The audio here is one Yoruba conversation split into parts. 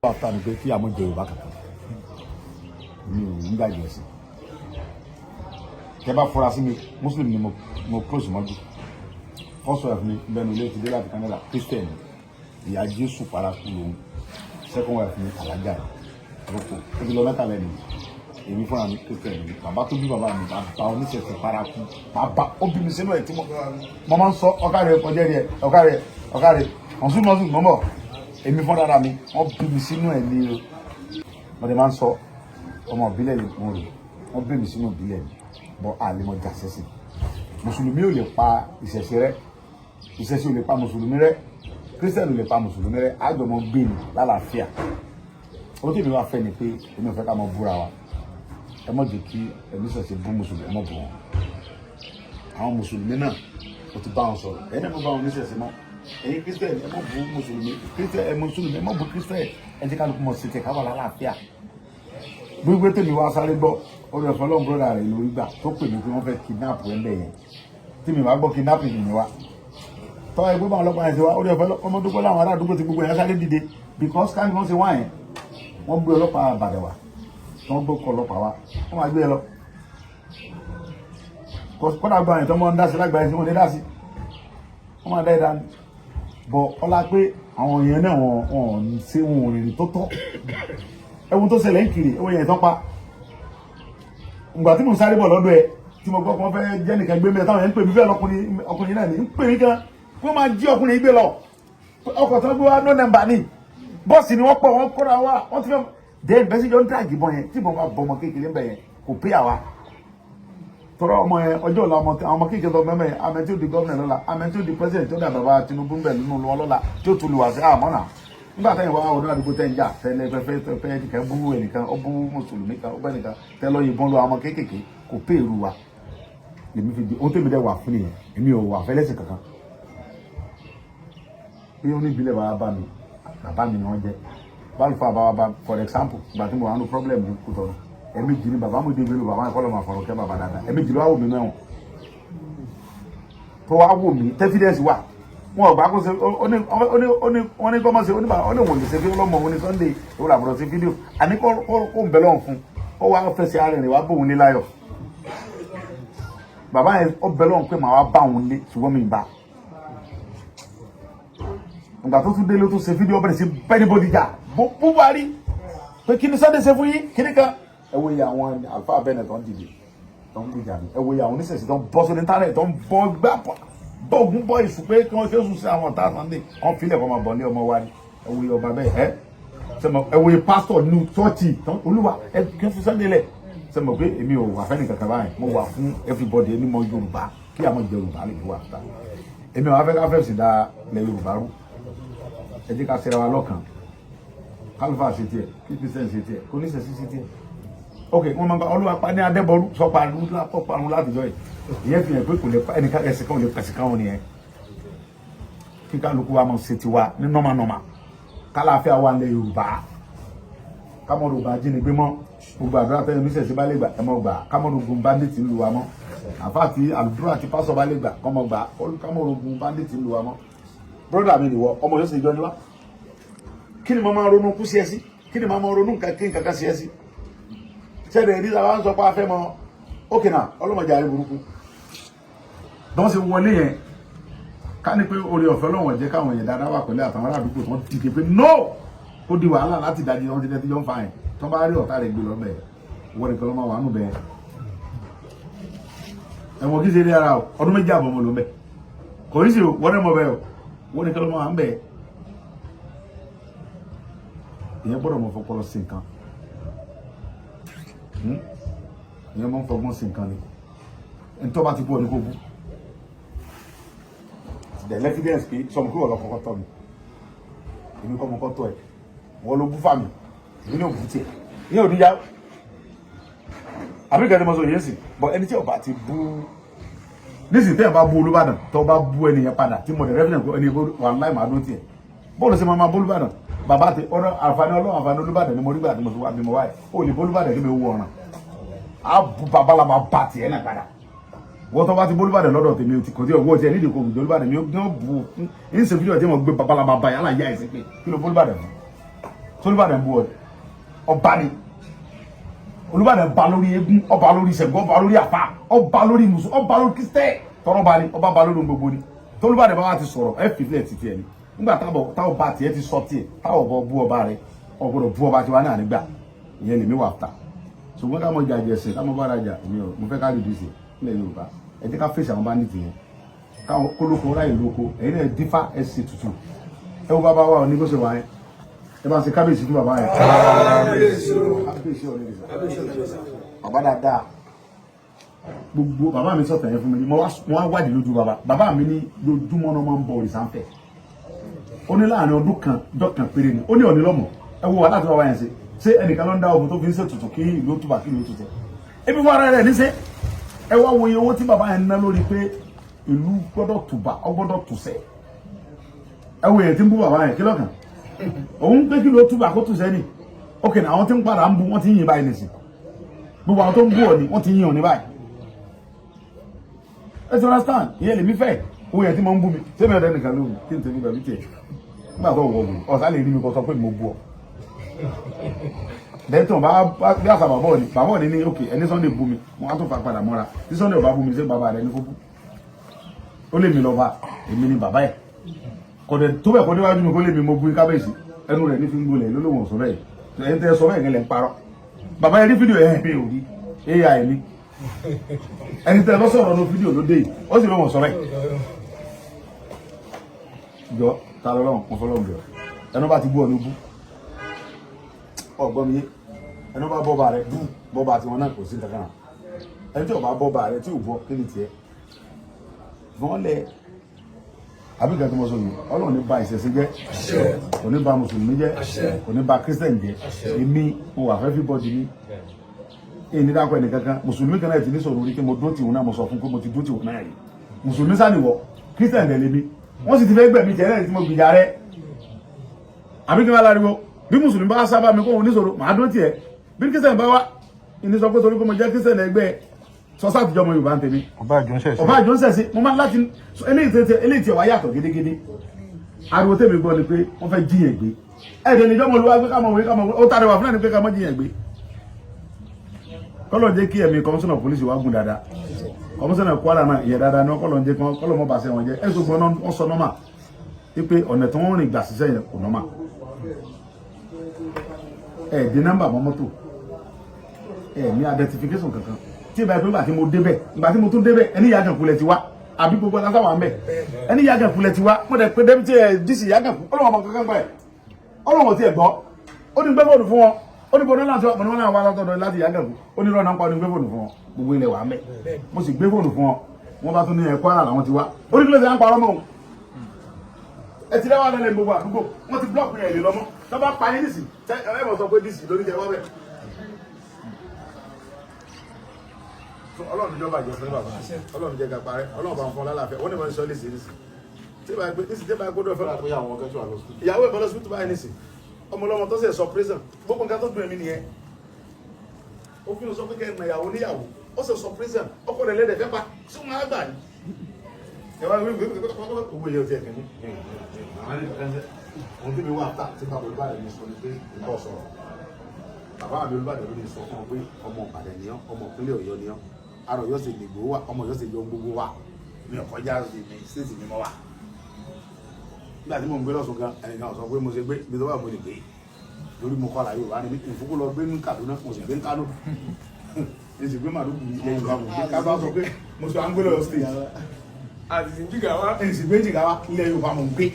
after me kí àmọ́ jẹ Yorùbá kankan mi ò ń gbàgbé sí tẹ́ bá fura sí mi Muslim ni mo close mọ́jú first wife mi bẹnu ilé ti dé láti Canada Christian ìyá Jésù paraku lòun second wife mi alájà rọ́pò ó ti lọ mẹ́ta lẹ́nu èmi fúnra mi Christian mi bàbá tó bí bàbá mi bàbá oníṣẹ̀ṣẹ̀ paraku bàbá ó bí mi sínú ẹ̀ tí mo máa ń sọ ọ̀kàrẹ̀ kọjá rẹ̀ ọ̀kàrẹ̀ ọ̀sùn mọ́mọ́ èmi fún dára mi wọ́n bí mi sínú ẹ̀ ní o wọ́n ti máa ń sọ ọmọ ìbílẹ̀ yìí mo rò wọ́n bí mi sínú ìbílẹ̀ mi bọ́ àlè mọ́ jà sẹ́sìn mùsùlùmí ò lè pa ìṣẹ̀ṣẹ̀ rẹ̀ ìṣẹ̀ṣẹ̀ ò lè pa mùsùlùmí rẹ̀ kírísítẹ̀nì ò lè pa mùsùlùmí rẹ̀ àjọmọ́ gbé mi lálàáfíà ó tèmi wá fẹ́ ni pé èmi ò fẹ́ ká mọ búra wa ẹ mọ̀ jẹ́ kí ẹ̀mí ṣẹ̀ṣẹ̀ bú mùsùlùmí ẹ mọ̀ bù wọn àwọn mùsùlùmí náà ó ti bá wọn sọ̀rọ̀ ẹ̀ náà mo bá wọn oníṣẹ̀ṣẹ̀ mọ́ ẹ̀yin Christian ẹ mọ̀ bú mùsùlùmí Christian ẹ mùsùlùmí ẹ mọ̀ bú Christian ẹ jẹ́ kálukú mọ̀ sí tẹ̀ ká wà lálàáfíà gbígbé tèmi wá sáré gbọ́ orí ẹ̀fọ́ lọ́n bọ́dà rẹ̀ lórí gbà tó pè mí pé wọ́n fẹ́ kidnap ẹ̀ ń bẹ̀ yẹn tí mi bá gbọ́ kidnapping ni wa tọ́ ẹgbẹ́ bá wọn ọlọ́pàá yẹn ti wá orí ẹ̀fọ́ ọmọdúgbò láwọn ará àdúgbò ti gbogbo yẹn sáré dìde because káàdì wọn ṣe wá yẹn wọ́n gbé ọlọ́pàá àbàdàn wa tí wọ́n gbé kọ ọlọ́pàá wa wọ́n máa gbé ẹ lọ kọ́dà gba yẹn tó mọ́ ń dá sí lágbàáyé tí wọ́n lè dá sí wọ́n máa dá ẹ̀ dání bọ̀ ọlá pé àwọn èèyàn náà wọ́n ṣe wọn rìnrìn tó tọ́ ẹwọ́n tó ṣẹlẹ̀ ń kiri ẹwọ́n yẹn tán pa ìgbà tí mo sáré bọ̀ lọ́dọ̀ ẹ̀ tí mo gbọ́ pé wọ́n fẹ́ jẹ́ nìkan gbé mẹ́ta táwọn yẹn ń pè mí bẹ́ẹ̀ ọkùnrin náà ní ń pè mí gan wọ́n máa jí ọkùnrin gbé lọ ọkọ̀ tó gbé wá no number ní bọ́ọ̀sì ni wọ́n pọ̀ wọ́n kóra wá wọ́n ti fẹ́ dẹ́n bẹ́sí jọ ń dàgì bọ̀ yẹn tí mo máa bọ̀ ọmọ kékeré ń bẹ̀ yẹn kò pé àwa tọrọ ọmọ yẹn ọjọ́ ọ̀la ọmọ kékeré tó mẹ́mẹ́ amẹ́ tí ó di gómìnà lọ́la amẹ́ tí ó di president tó dà bàbá Tinubu ń bẹ̀ nínú wọn lọ́la tí ó tún lù wá sí àmọ́nà nígbà tẹ́yìn wá ọdún àdúgbò tẹ́yìn jà tẹ́lẹ̀ fẹ́fẹ́ ẹnìkan bú ẹnìkan ó bú mùsùlùmí kan ó bẹ́ nìkan tẹ́lọ yìnbọn lọ àwọn kéékèèké kò pé èrú wa lèmi fi di ó tẹ́mi dẹ́ wà fún nìyẹn èmi ò wà fẹ́lẹ́sìn kankan bí ó ní ìbílẹ̀ bàbá mi ni wọ́n jẹ́ bálùfà bàbá for example ìgbà tí mo wà nínú problem ní Kútọ̀nù ẹ̀mejì ni bàbá mi dé ìbílẹ̀ bàbá mi kọ́ lọ́ máa fọ̀rọ̀ kẹ́ bàbá dáadáa ẹ̀mejì ló wá wò mí mẹ́wọ̀n tó wá wò mí tẹ́fídẹ́ǹsì wà wọn ò gbà kó ṣe ó ní kọ́mọ́ ṣe ó ní wọ́n lè ṣe fí ọlọ́mọ òun ní Sunday ìwúrà àbúrò sí fídíò àní kó ń bẹ lọ́hùn fún ó wá fẹsẹ̀ arìnrìn wá bóun ní láyọ̀ bàbá yẹn ó bẹ lọ́hùn pé màá wá bá òun lé ṣùgbọ́n mi bá ìgbà tó tún délé tó ṣe fídíò bẹ̀rẹ̀ sí bẹ́ẹ̀ni bòdìjà Buhari pé kí ni Sunday ṣe fún yín kí ni kan ẹ wo iye àwọn àlùfáà bẹ́ẹ̀ tó ń dìde tó ń gbìjà mi ẹ wo iye àwọn oníṣẹ̀ṣẹ̀ tó ń bọ́ sórí íńtánẹ̀tì tó ń bọ́ gbà bọ́ọ̀gùn bọ́ ìsù pé kí wọ́n ṣe sùn sí àwọn ọ̀tá Sunday kan filẹ̀ kọ́ máa bọ̀ ní ọmọ wa ni ẹ wo iye ọba bẹ́ẹ̀ ẹ wo iye pásítọ̀ nínú ṣọ́ọ̀ṣì olúwa ẹ kí n fún Sunday lẹ̀ ṣe mọ̀ pé èmi ò wà fẹ́ni kankan báyìí mo wà fún everybody ẹni mọ Yorùbá kí àwọn jẹ Yorùbá lè wà fún èmi ò wá fẹ́ ká fẹ́ sì da ilẹ̀ Yorùbá rú ẹ jẹ́ ká ṣe ra wa lọ́kàn kálífà ṣe tiẹ̀ kí Christian ṣe tiẹ̀ kò ní ṣe sí tiẹ̀ ok wọn máa ń gba Olúwa pa ní Adébọ̀rú sọpa àrùn látijọ́ yìí ìyẹn fi hàn pé kò lè pa ẹnìkan ẹsẹ̀ kan ò lè pẹ̀sì kan nìyẹn kí kálukú wa máa ṣe tiwa ní nọ́mà kálàáfíà wa lẹ Yorùbá kámọ́rò bá jínigbé mọ́ gbogbo àdúrà tẹ́lẹ̀ mi ṣẹ̀ṣẹ̀ bá lè gbà ẹ mọ́ gbà kámọ́rò gun bandit ń lu wa mọ́ àfa àti àdúrà àti pásọ̀ bá lè gbà kọ́mọ́ gbà kámọ́rò gun bandit ń lu wa mọ́ brọ́dà mi nìwọ ọmọ yóò ṣe ìjọ níwá kí ni mo máa ronú kú sí ẹ sí kí ni mo máa ronú kí n kankan sí ẹ sí sẹ́dẹ̀ ẹ̀dí sábà ń sọ pé a fẹ́ mọ ókè náà ọlọ́mọdé àrí burúkú bí wọ́n ṣe wọlé yẹn ká ní pé orí ọ̀fẹ́ lọ́wọ́n jẹ́ káwọn èèyàn dáadáa wà pẹ̀lú àtàwọn aládùúgbò tó ń dìde pé no ó di wàhálà láti dájú wọn ti dẹ́ tí yọ̀ ń fa yẹn tó bá rí ọ̀tá rẹ̀ gbé lọ bẹ́ẹ̀ wọ́n nìkan ló máa wà nù bẹ́ẹ̀ ẹ̀wọ̀n kí ṣe rí ara o ọdún méjì àbọ̀ mọ̀ ló bẹ́ẹ̀ kò ní sí o wọ́n dẹ̀ mọ̀ bẹ́ẹ̀ o wọ́n nìkan ló máa wà ń bẹ́ẹ̀ ìyẹn gbọ́dọ̀ mọ̀ fọpọlọ sí nǹkan ìyẹn máa ń fọgbọ́n sí nǹkan ni ẹni tó bá ti bú ọ ní kó bú the evidence pé sọmọ kí wọ́n lọ kọ́kọ́ tọ́ mi èmi kọ́ mọ kọ́ tọ́ ẹ̀ wọ́n ló bú fàmì èmi ní òbú tiẹ̀ ìyẹn ò ní yá àbíkẹ́ ni mo sọ yẹn sì bọ́ ẹni tí ọba ti bú nísìnyí tẹ́ ẹ̀ bá bú Olúbàdàn tó bá bú ẹnìyẹn padà tí mo dẹ̀ rẹ́fìnà pé ẹni wà láì máa dún tiẹ̀ bọ́ọ̀lù sí máa bú Olúbàdàn bàbá ti ọ̀rọ̀ àǹfààní Olúbàdàn ni mo rí gbà tí mo fi wá bí mo wáyé ó lè bú Olúbàdàn kí mi wú ọ̀ràn á bu babalaba bá tiẹ̀ náà padà wọ́n tó bá ti bú Olúbàdàn lọ́dọ̀ tèmi o ti kò tí ò wọ́ tiẹ̀ nídìí kò gbé Olúbàdàn mi ó bu ní ṣe fídíò tí mo gbé babalaba bá yàrá yá ẹ̀sìn pé kí ló bú Olúbàdàn fún Olúbàdàn bú ọba ni Olúbàdàn bá lórí eégún ọba lórí Ṣàngó ọba lórí àfà ọba lórí mùsùlùmí ọba lórí Kristẹ tọrọ bá ní ọba bá lórí gbogbo ni Olúbàdàn bá wà ti sọ̀rọ̀ ẹ fìlẹ̀ títí ẹni nígbà táwọn bá tiẹ̀ ti sọ tiẹ̀ táwọn bọ bú ọba rẹ ọgbọ́dọ̀ bú ọba tiwa náà nígbà ìyẹn lèmi wà fà ṣùgbọ́n ká mọ jàjẹ ẹsẹ ká mọ bá rajà èmi ò mo fẹ́ ká rí bíi ṣe ilẹ̀ Yorùbá ẹ jẹ́ ká fèsì àwọn bá ní tìyẹn káwọn kólókó ráyè lóko ẹ̀yin náà dífá ẹsẹ tutù ẹ wo bàbá wa ò ní bó ṣe wà yẹn ẹ bá ṣe kábíyèsí fún bàbá yẹn kábíyèsí bàbá dáadáa gbogbo bàbá mi sọ̀tàn yẹn fún mi ni mo wá wádìí lójú bàbá mi ní lójúmọ́ náà máa ń bọ òrìṣà ń fẹ́ ó ní láàrin ọdún kan dọ́kan péré ni ó ní ọ̀ní lọ́mọ ẹ wo wàhálà tí bàbá yẹn ṣe ẹnìkan ló ń dá ọmọ tó fi ń ṣètùtù kí ìlú túbà kí ìlú tutù ebi fún ara rẹ̀ ní ṣe ẹ wá wo iye owó tí bàbá yẹn ná lórí pé ìlú gbọ́dọ̀ tùbà ọ gbọ́dọ̀ tùṣẹ́ ẹ wo èyàn tí ń bú bàbá yẹn kí lọ́kàn òun pé kí ló túbà kó tùṣẹ́ ni ok ní àwọn tí ń padà ń bú wọ́n ti ń yìn báyìí nìsín gbogbo àwọn tó ń bú ọ ni wọ́n ti ń yìn ọ ní báyìí ẹ ti understand ìyẹn lèmi fẹ́ owó yẹn tí mo ń bú mi sẹ́mi ọ̀dẹ́ nìkan lóhùn kí n tẹ̀lé bẹ̀rù tiẹ̀ nígbà tó wọ̀ wò ọ̀sán lè rí mi kó sọ pé mo bú ọ dẹ́tọ̀ bá bí àṣà bàbá òní ní òkè ẹni Sunday bú mi wọ́n á tún fa padà mọ́ra tí Sunday ò bá bú mi ṣé bàbá rẹ̀ ní kó bú ó lè mi lọ bá èmi ni bàbá ẹ̀ kò dẹ̀ tó bẹ̀ kó déwájú mi kó lè mi mo bú kábíyèsí ẹnu rẹ̀ ní fi ń gbolẹ̀ lólóhùn ọ̀sọ́ bẹ́ẹ̀ ẹni tẹ́ sọ bẹ́ẹ̀ gẹ́lẹ́ ń parọ́ bàbá yẹn ní fídíò ẹ̀ pé òrí ai ni ẹni tẹ́ lọ́sọ̀rọ̀ ní fídíò ló dé yìí ó sì lóhùn ọ̀sọ́ bẹ́ẹ̀ jọ ta lọ́lọ́run mo fọlọ́run jọ ẹnu bá ti bú ọ ní bú ọgbọ́n mi yé ẹnu bá bọ́ba rẹ bú bọ́ba tiwọn náà kò sí kankan ẹni tí ò bá bọ́ba rẹ tí ò bọ́ kí ni tiẹ̀ wọ́n lẹ àbíkẹ́ tó mọ́ sọ yìí Ọlọ́run ní ba ìṣẹ̀ṣẹ̀ jẹ́ kò ní ba mùsùlùmí jẹ́ kò ní ba kírísítẹ̀nì jẹ́ èmi mo wà fẹ́ fi bọ́ọ̀dì ní èyí ní dákọ̀ ẹnì kankan mùsùlùmí kan náà ti ní sọ̀rọ̀ orí kí mo dúró tìwọn náà mo sọ fún pé mo ti dúró tìwọn náà rí mùsùlùmí sáníwọ̀ kírísítẹ̀nì dẹ̀ lébi wọ́n sì ti fẹ́ gbẹ̀mí tẹ̀ náà tí mo gbìyà rẹ̀ àbíkẹ́ wà láriwo bí mùsùlùmí bá sábà mi kó òun ní sọ̀rọ̀ màá dúró tiẹ̀ bí kírísítẹ̀nì bá wá ìní sọ pé torí pé mo jẹ́ kírísítẹ̀nì ẹgbẹ́ sọ́sá àtijọ́ ọmọ Yorùbá ń tẹ̀mí ọba àjọ ń sẹ̀sí mo máa ń láti eléyìí tí wàá yàtọ̀ gédégédé ariwo tèmi gbọ́ ni pé wọ́n fẹ́ jíyàn gbé ẹ̀dẹ̀ níjọ́ mo lu wá gbé kámọ̀ wé ó tàrẹ wà fún ẹni pé ká mọ́ jíyàn gbé kọ́lọ̀ jẹ́ kí ẹ̀mí kọmíṣánná pólísì wá gùn dáadáa kọmíṣánná Kwara náà ìyẹn dáadáa ní kọ́lọ̀ jẹ́ kọ́lọ̀ mọ́ bàṣẹ wọn jẹ́ ẹ̀sùn gbọ́n wọ́n sọ nọ́mà wípé ọ̀nà tí wọ́n rìn gbà síṣẹ́ yẹn kò nọ́mà ẹ̀ dín nọ́mbà mọ́ mọ́tò ẹ̀ ní identification kankan tí ìbá ìpínlẹ̀ àti mo débẹ̀ ìgbà tí mo tún débẹ̀ ẹni Yàgànkú ti wá àbí gbogbo ẹ̀ka sáwà ń bẹ̀ ẹni Yàgànkú ti wá mo dẹ̀ pé débi tí ẹ̀ dísì Yàgànkú ọlọ́wọ́ kankan gbà ẹ̀ ọlọ́wọ́ tí ẹ̀ gbọ́ ó ní gbẹ́fọ̀nù fún wọn ó ní bọ́dọ̀ láti wọn náà wá látọ̀dọ̀ láti Yàgànkú ó ní rọ́ọ̀nà ń pa ní gbẹ́fọ̀nù fún wọn gbogbo ilẹ̀ wà ń bẹ̀ mo sì gbẹ́fọ̀nù fún wọn wọn bá tún ní ẹ̀kọ́ ara làwọn ti wá ó ní kílódé à ń parọ́ mọ́ ẹ ti dáwọ́ lẹ́lẹ̀ gbogbo àdúgbò wọ́n ti blọ́ọ̀kì ẹ̀ lè lọ́mọ́ tó bá pa yín nísì ẹ mọ̀ sọ pé dísì lórí jẹ wá bẹ̀ Ọlọ́run ìjọba ìjọ fún bàbá Ọlọ́run jẹ́ ká parẹ́ Ọlọ́run bá ń fọ́n lálàáfíà wọ́n ní wọ́n sọ léṣe nísì tí bá gbé nísì tí bá gbọ́dọ̀ fẹ́ lápẹ́ àwọn ọ̀gá tó wà lọ́sùn ìyàwó ìbọn lọ́sùn tó báyìí nísì ọmọ ọlọ́mọ tó sì sọ prison gbogbo nǹkan tó dùn mí nìyẹn ó fi sọ pé kẹ́ ẹ̀nà ìyàwó níyàwó ó sì sọ prison ọkọ rẹ̀ lẹ́dẹ̀ fẹ́ pa sí wọn á gbà ní. ìyàwó owó iye ọtí ẹ̀kẹ́ ní ohun tí mi wà tá tí bàbá Olúbàdàn ní sọ ni pé ìbọn sọ̀rọ̀ bàbá mi Olúbàdàn ló ní sọ fún ọ pé ọmọ Ìbàdàn ni ọ́ ọmọ ìpínlẹ̀ Ọ̀yọ́ ni ọ́ arọ yóò ṣe gbogbo wa ọmọ yóò ṣe yọ gbogbo wa mi ò kọjá mi ṣèṣì mi mọ wa nígbà tí mo ń gbé lọ́sùn gan ẹnìkan sọ pé mo ṣe gbé bí tó bá mo lè gbé lórí mo kọ́ la Yorùbá ni mi kì í fúkú lọ gbé ní Kaduna mo sì gbé ní Kano mo sì gbé màdùkù ilẹ̀ Yorùbá mo gbé kábà sọ pé mo sọ Angola state àti Jigawa èyí sì gbé Jigawa ilẹ̀ Yorùbá mo gbé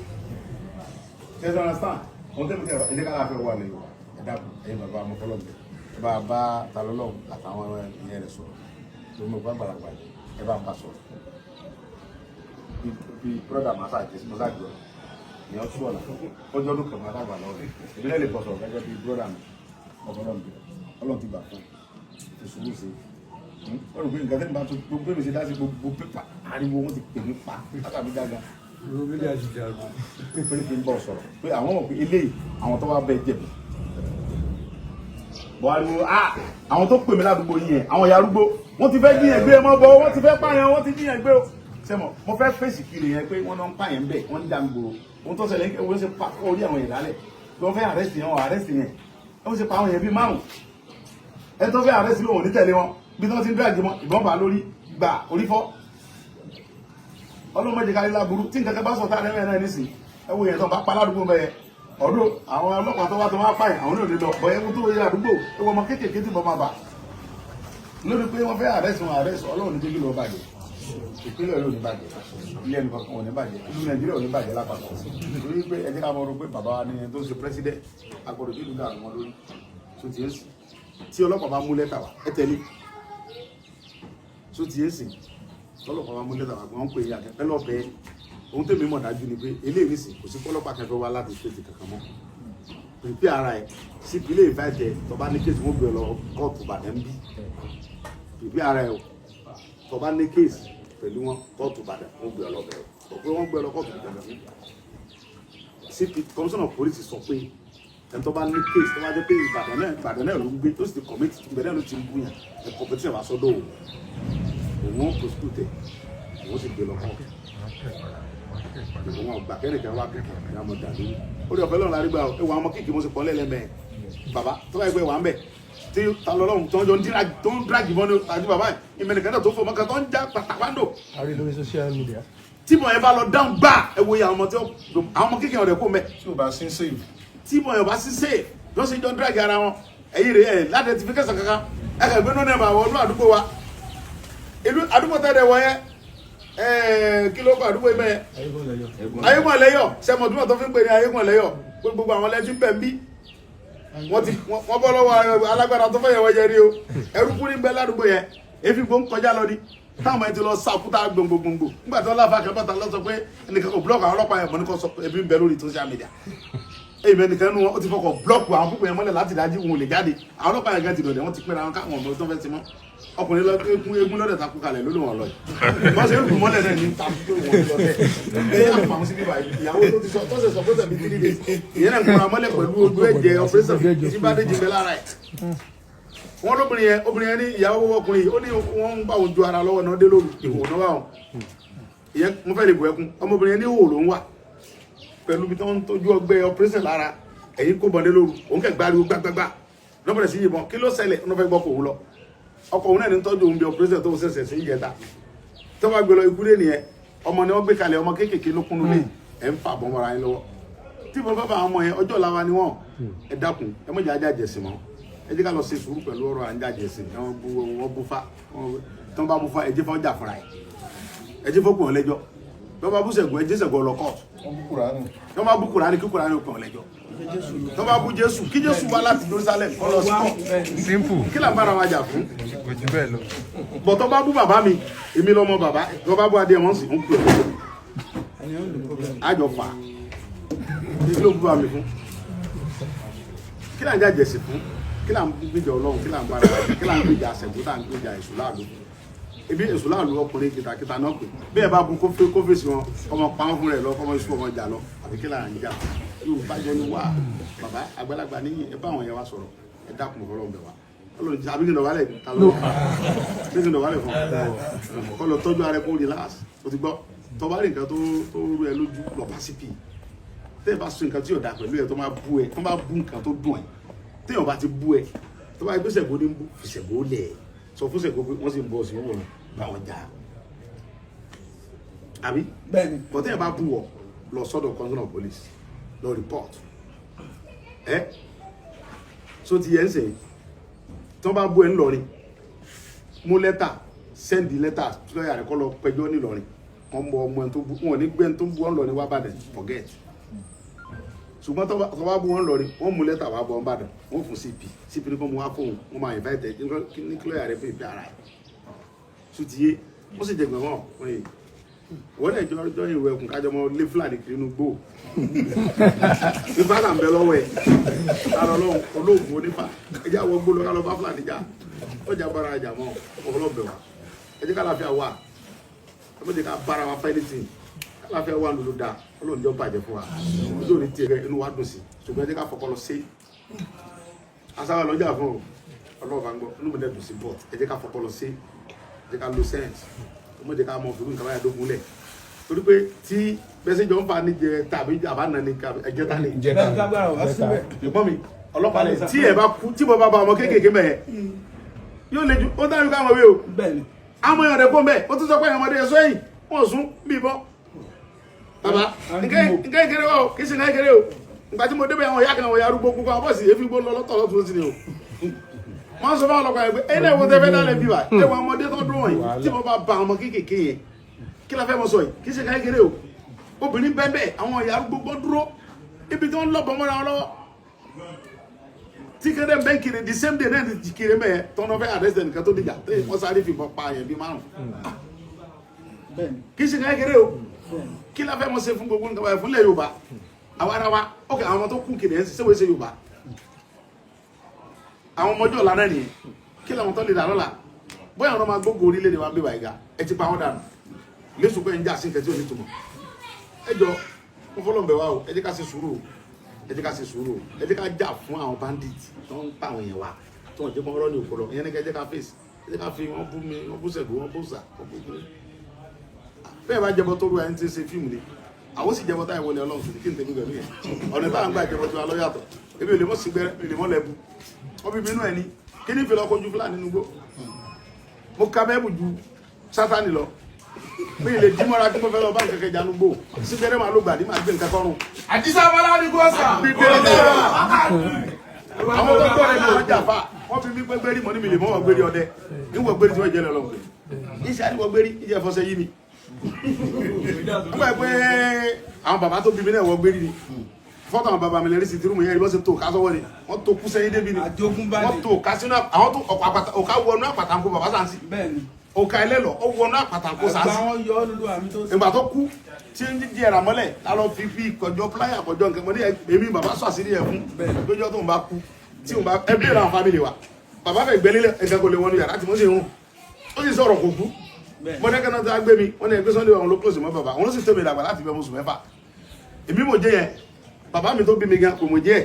ṣe ṣe understand wọn tẹ́lẹ̀ tẹ́lẹ̀ ẹ̀jẹ̀ kára fẹ́ wà lẹ̀ Yorùbá ẹ̀dá ẹ̀yìn bàbá mo fọlọ́ mi bàbá talọ́lọ́ àtàwọn ìyẹn rẹ̀ sọ̀rọ̀ ló mọ̀ gbàgbàlagbà ẹ bá ń bá sọ̀rọ̀ bí brọ́dà màsá àti ẹ̀sìn mọ́sá jọ ní ọtún ọ̀la ọjọ́ ọdún kan máa dàgbà lọ́wọ́ ìbílẹ̀ lè bọ̀ sọ̀rọ̀ gẹ́gẹ́ bí brọ́dà mi Ọlọ́run ti gbà fún ìṣòwò ṣe ọ̀rọ̀ pé nǹkan tẹ́lẹ̀ bá tó gbogbo èmi ṣe dá sí gbogbo pépà ariwo wọn ti pè mí pa látàbí dáadáa pépé fi ń bọ̀ sọ̀rọ̀ pé àwọn mọ̀ pé eléyìí àwọn tó wá bẹ́ẹ̀ jẹ̀bi buhari àwọn tó pè mí ládùúgbò yìí yẹn àwọn ìyá arúgbó wọ́n ti fẹ́ jíyàn gbé mọ́ bọ́ wọ́n ti fẹ́ pààyàn wọ́n ti jíyàn gbé o sẹ́mọ̀ mo fẹ́ fèsì kiri yẹn pé wọ́n náà ń pààyàn bẹ́ẹ̀ wọ́n ń dá gbòòrò ohun tó ṣẹlẹ̀ ń wọ́n ṣe pa orí àwọn ìdálẹ̀ tó fẹ́ arrest yẹn wọn arrest yẹn ó ṣe pa àwọn yẹn bí márùn ẹ tó fẹ́ arrest lóhùn ní tẹ̀lé wọn bí wọ́n ti ń drag wọn ìbọn bá lórí gbà orí fọ́ ọlọ́mọdé kárí láburú tí nǹkan kan bá sọ̀tà rẹ̀ náà nísìn ẹ wo yẹn tó bá pa ládùúgbò bẹ́ẹ̀ ọdún àwọn ọlọ́pàá tó wá tó wá pààyàn àwọn náà lè lọ bọ̀ ẹkú tó yẹ àdúgbò ewu ọmọ kéékèèké tí bọ́ máa bà lórí pé wọ́n fẹ́ arrest wọn arrest ọlọ́run ní kékeré ló bàjẹ́ ìpínlẹ̀ ló ní bàjẹ́ ilé ẹnì kankan ò ní bàjẹ́ ìlú nàìjíríà ò ní bàjẹ́ lápapọ̀ torí pé ẹjẹ́ ká mọ̀ ọ́ pé bàbá wa ní ẹni tó ń ṣe president agbọ̀dọ̀ bí ìlú dàrú wọn lórí tó ti ń sìn tí ọlọ́pàá bá mú lẹ́tà wá ẹ tẹ̀lé tó ti ń sìn ọlọ́pàá bá mú lẹ́tà wá wọ́n ń pè é àkẹ́kẹ́ lọ́bẹ̀ẹ́ ohun tèmi mọ̀ dájú ni pé eléyìí sì kò sí ọlọ́pàá kẹfẹ́ wá láti ṣètì kankan mọ́ pèpè ara ẹ̀ sí ìpínlẹ̀ ìfàjẹ́ tó bá ní kéèsì wọ́n gbé lọ kóòtù Ìbàdàn bí pèpè ara ẹ̀ tó bá ní kéèsì pẹ̀lú wọn kóòtù Ìbàdàn wọ́n gbé lọ bẹ̀rẹ̀ pé wọ́n gbé lọ kóòtù Ìbàdàn bí CP commissioner of police sọ pé ẹni tó bá ní kéèsì tó bá jẹ́ pé Ìbàdàn náà ló ń gbé tó sì ti commit Ìbàdàn náà ló ti ń búyàn ẹ̀ competition wà sọ́dọ̀ òun prosecute òun sì gbé lọ kóòtù ìwọ̀n ọgbà kẹ́nìkan wá kẹ́kẹ́ ní àmọ́ dàlú orí ọ̀fẹ́ lọ́nà àrígbà ẹwà ọmọ kéèké mo sì pọ̀ lẹ́lẹ́mẹ̀ bàbá tó bá ẹgbẹ́ wà ń bẹ̀ tí talọ́lọ́hún tó ń jọ tó ń dráàgì mọ́ ní àti bàbá ìmẹ̀nìkan náà tó fọ́ mọ́ka tó ń já pàtàkàndò. àrí lórí social media. tí mọ̀ yẹn bá lọ dáhùn gbà ẹ wo àwọn ọmọ tí àwọn ọmọ kéèké ọ̀rẹ́ kó mẹ́. tí o bá sí save. tí mọ̀ yẹn bá sí save lọ́ sí jọ dráàgì ara wọn ẹ̀yìn rẹ̀ ẹ̀ láti ẹ̀ ti fi kẹsàn kankan ẹ̀ kẹ́ gbẹ́nu náà wọ inú àdúgbò wa àdúgbò tẹ́lẹ̀ wọ yẹn kí ló kọ àdúgbò ibẹ̀ ayégun ẹlẹ́yọ̀ sẹ́mọ̀túnmọ̀ tó fi ń pè ní ayégun ẹlẹ́yọ̀ gbogbo àwọn ẹlẹ́tí ń bẹ̀ ń bí wọ́n bọ́ lọ́wọ́ alágbára tó fẹ́yẹ̀ wọ́jẹ́ rí o ẹrú kú ní gbẹ́ ládùúgbò yẹn èéfì gbó ń kọjá lọ ní táwọn ẹ̀ ti lọ sàkúta gbòǹgbòǹgbò nígbà tí wọ́n láfa kẹfàtà lọ sọ pé ẹnìkan kò blọọkì àwọn ọlọ́pàá yẹn mọ̀ ní kò sọ ebi ń bẹ lórí social media èyí mẹ́nìkan nínú wọn ó ti fọkọ̀ blọọkì àwọn púpọ̀ yẹn mọ́lẹ̀ láti dájú wọn ò lè jáde àwọn ọlọ́pàá yẹn gan ti dọ̀dẹ̀ wọ́n ti pẹ́ra wọn káwọn ọmọ tó fẹ́ ti mọ́ ọkùnrin lọ egun lọ́dẹ̀ takú kalẹ̀ lórí wọn lọ yìí wọ́n ṣe ń dùn mọ́lẹ̀ náà ní takú wọn lọ́dẹ̀ ẹ̀yìn àpamọ́ sí bíbá ìyàwó tó ti sọ tó ṣe sọ pé tẹ̀mí 3 days ìyẹn náà ń kóra mọ́lẹ̀ pẹ̀lú ojú ẹ̀jẹ̀ operation tí bá dé jìnbẹ̀ lára ẹ̀ wọ́n obìnrin yẹn ní ìyàwó ọkùnrin yìí ó ní wọ́n ń bá òun ju ara lọ́wọ́ náà dé lóru ìhò náà wà wọn ìyẹn mo fẹ́ lè bù ẹkún ọmọbìnrin yẹn ní ìhò ló ń wà pẹ̀lú bí tó ń tọ́jú ọgbẹ́ operation lára ẹ̀yìn kó bọ̀dé lóru òun kẹ̀ gbáriwo gbágbágbá lọ́bẹ̀rẹ̀ sí yìnbọn kí ló ṣẹlẹ̀ ọ̀nà fẹ́ gbọ́ kò wú lọ ọkọ̀ òun náà ní tọ́jú òun bí ọpẹ́sẹ̀ tó ṣẹ̀ṣẹ̀ sí ìjẹta tó bá gbé lọ ikú lé nìyẹn ọmọ ni wọ́n gbé kalẹ̀ ọmọ kéékèèké ló kúnnú lé ẹ̀ ń fà bọ́ mọ́ra yín lọ́wọ́ tí mo bá bá àwọn ọmọ yẹn ọjọ́ làwa ni wọ́n ẹ dákun ẹ mọ̀jà ajá jẹ̀sìn mọ́ ẹ jẹ́ ká lọ ṣe sùúrù pẹ̀lú ọ̀rọ̀ àńjà jẹ̀sìn wọ́n bú fa tí wọ́n bá bú fa ẹ jẹ́ fọ́n jà fúnra ẹ jẹ́ fọ́n pọ̀ lẹ́jọ́ tí wọ́n bá bú sẹ̀gùn ẹ jẹ́ sẹ̀gùn ọlọ́kọ̀ọ̀tù tí wọ́n bá bú Kùránì kí Kùránì ó pọ̀ lẹ́jọ́ tó bá bú Jésù kí Jésù wá láti Jerusalem kọ́ lọ sí kọ́ simple kí là ń bára wa jà fún ojú bẹ́ẹ̀ lọ. bọ̀ tó bá bú bàbá mi èmi lọ́mọ bàbá tó bá bú adé wọn sì ń pè ọ́ àjọ fà kí ló bú bá mi fún kí là ń jà jẹ̀sì fún kí là ń gbèjà Ọlọ́run kí là ń bára wa kí là ń gbèjà àṣẹ̀gbó tá à ń gbèjà èṣù láàlú ebi èṣù láàlú ọkùnrin kìtàkìtà náà pè bí ẹ bá bu kó fèsì wọn ọmọ pa wọn fún rẹ lọ kọmọ iṣu ọmọ jà lọ àbí kí là ń jà Yorùbá jọ ní wà bàbá àgbàlagbà ní ẹ bá àwọn yẹn wá sọ̀rọ̀ ẹ dákun ọlọ́run bẹ̀ wá ọlọ́run ti àbí kí n dọ̀wálẹ̀ ta ló bí kí n dọ̀wálẹ̀ fún ọ kọ́ lọ tọ́jú ara ẹ kó relax o ti gbọ́ tọ́ba rí nǹkan tó rú ẹ lójú lọ bá CP tẹ́ ẹ bá sọ nǹkan tí yóò dà pẹ̀lú ẹ tó máa bú ẹ tó máa bú nǹkan tó dùn ẹ téèyàn bá ti bú ẹ tó bá gbé Ṣẹ̀gó ní bú fi Ṣẹ̀gó lẹ̀ sọ fún Ṣẹ̀gó pé wọ́n sì ń bọ̀ sí wọn bá wọn jà àbí bọ̀ téèyàn bá bú wọ lọ sọ́dọ̀ commissioner of police lọ report so ti yẹn sẹ́yìn tí wọ́n bá bú ẹ ńlọrin mú lẹ́tà sẹ́ndì lẹ́tà tí lọ́ọ̀yà rẹ̀ kọ́ lọ pẹjọ́ nílọrin wọ́n mọ ọmọ ẹ̀ tó bú wọn ní gbẹ́ tó bú wọn lọrin wá bàdàn forget ṣùgbọ́n tó bá bú wọn lọrin wọ́n mú lẹ́tà wá bọ̀ wọn bàdàn wọ́n fún CP ní kó mú wá fóun wọ́n máa invite ẹ̀ ní kí lọ́ọ̀yà rẹ̀ fún ìpè ara ẹ̀ so ti yé wọ́n sì jẹ̀gbẹ̀ wọn wọ́n lè jọ ìwé ẹkùn kájọ mọ́ lé fúlàní kiri inú gbó nípa là ń bẹ lọ́wọ́ ẹ̀ lára olóògùn onífà ẹjẹ́ àwọn gbó lọ́ra lọ bá fúlàní jà ọjà bára ajá mọ́ ọlọ́bẹ̀ wa ẹjẹ́ kálàfíà wà ẹjẹ́ ká bára wa fẹ́ anything kálàfíà wà lòlò dá ọlọ́run jọ bàjẹ́ fún wa ojú òní tiẹ̀ inú wa dùn sí ṣùgbọ́n ẹjẹ́ ká fọpọlọ sí asáwà lọ́jà fún ọlọ́run bá ń gbọ́ inú mi dẹ̀ dùn sí bọ́ọ̀t ẹjẹ́ ká fọpọlọ sí ẹjẹ́ ká lo sense mo jẹ ká mọ fìlú nǹkan báyà dógún lẹ torí pé tí bẹ́sẹ̀ jọ ń fa ní jẹ tàbí àbánà ní ẹjẹ́ tá ní. ìgbọ́n mi ọlọ́pàá lè tí ẹ bá kú tí mo bá ọmọ kéékèèké mẹ́ẹ̀ yóò lè ju ó dájú káwọn wí o àmọ́ èèyàn rẹ̀ kó mẹ́ ó tún sọ pé ọmọdé ẹ̀sọ́ yìí wọ́n sún bí bọ́ bàbá nǹkan ìkéré o kì í ṣe nǹkan ìkéré o nígbà tí mo débẹ̀ àwọn ìyá kan àwọn ìyá arúgbó gbogbo àwọn bọ́ọ̀sì èéfín gbó lọ́tọ̀ lọ́tún sí ni o wọ́n sọ fún ọlọ́pàá ẹgbẹ́ ẹ̀rẹ́ ìwọ tẹ́fẹ́ dálẹ̀ bí wa ẹwà ọmọdé tó dún wọ̀nyí tí mo bá ba ọmọ kéékèèké yẹn kí la fẹ́ mọ sọ yìí kì í ṣe nǹkan ìkéré o obìnrin bẹ́ẹ̀ àwọn ìyá arúgbó gbọ́ dúró ibi tí wọ́n lọ́ bọ́ mọ́ra wọn lọ́wọ́ tí kéde bẹ́ẹ̀ kiri the same day náà ti kiri mẹ́ẹ̀ tọ́nà fẹ́ arrest nìkan tó dìjà wọ́n sáré fi bọ́ pa yẹn bí márùn kì í ṣe nǹkan ìkéré o kí la fẹ́ mọ ṣe fún gbogbo nǹkan báyìí fúnlẹ̀ Yorùbá àwọn ara wa ok àwọn ọmọ tó kún kiri ẹ̀ ń ṣe wọ́n ṣe Yorùbá àwọn ọmọdé ọ̀la náà nìyẹn kí làwọn tó lè dà lọ́la bóyá àwọn ọmọ agbógun orílẹ̀-èdè wa bí wà ìga ẹ ti pa wọ́n dànù lẹ́sùn pé ń jà sí nǹkan tí ò ní túmọ̀ ẹ jọ mo fọlọ́ ń bẹ̀ wá o ẹ jẹ́ ká ṣe sùúrù o ẹ jẹ́ ká ṣe sùúrù o ẹ jẹ́ ká jà fún àwọn bandit tó ń pa àwọn èèyàn wa tó ń jẹ́ kó rọ́ ní òkú lọ ìyẹn ní ká ẹ jẹ́ ká fèsì ẹ jẹ́ ká fi wọ́n bú mi wọ́n bú sẹ̀gbó wọ́n bú sà wọ́n bú mi bẹ́ẹ̀ bá jẹbọ tó rú ẹni tí ń ṣe fíìmù ni àwọn sì jẹbọ táyà wọlé Ọlọ́run sì kí n tẹ̀lé pẹ̀lú yẹn ọ̀nà táwọn gbà jẹbọ tí wọn lọ yàtọ̀ ebi ò lè mọ̀ sí gbẹrẹ ò lè mọ̀ lẹ́bu wọ́n bí bínú ẹ̀ ní kí ní ìfẹ́ lọ́kọ́ ju Fúlàní nínú gbó mo ka bẹ́ẹ̀bù ju Sátánì lọ mi ì lè dí mọ́ra tí mo fẹ́ lọ bá nǹkan kẹjà nínú gbó sí gbẹrẹ máa ló gbà ní máa gbé nǹkan kọrùn. àdìsá bọ́lá ní gbọ́sà. àwọn tó gbọ́ ẹ̀ ní ọjà fà wọ́n fi mí pé gbérí mọ́ ní mi lè mọ́ wọ́n gbérí ọdẹ níwọ̀ gbérí tí wọ́n jẹ́ lọ́wọ́ pé iṣẹ́ àdìwọ̀ gbérí ìjẹ́ fọ́sẹ̀ yí mi. wọ́n gbà pé àwọn bàbá tó bí mi náà wọ́n gbérí ni fọ́tò àwọn bàbá mi lè rí sí tìrúmù yẹn ìbọn ṣe tó ká sọ́wọ́ ni wọ́n tó kú sẹ́yìn débi ni wọ́n tó ká sínú àwọn tó ọ̀ká wọnú àpàtàkó bàbá Sáǹsì ọ̀ká ẹlẹ́lọ̀ ó wọnú àpàtàkó Sáǹsì ìgbà tó kú tí ń di ẹ̀rà mọ́lẹ̀ lálọ́ fi fi kọjọ́ pláyà kọjọ́ nǹkan mọ́lẹ̀ èmi bàbá sọ àṣírí ẹ̀ fún lójọ́ tó ń bá kú tí ń bá ẹbí ìlànà fámìlì wa bàbá fẹ́ gbẹ́lélẹ̀ ẹ̀ka kò lè wọnú yàrá tí mo ṣe ń ó sì sọ̀rọ̀ kò kú mọ́dẹ́kẹ́ náà tó á gbé mi wọ́n ní ẹgbẹ́ Sunday àwọn ló close mọ́ bàbá àwọn ló sì tẹ́ mi dàgbà láti bẹ́ mọ́sùn mẹ́fà èmi mo jẹ́ yẹn bàbá mi tó bí mi gan kò mọ̀ jẹ́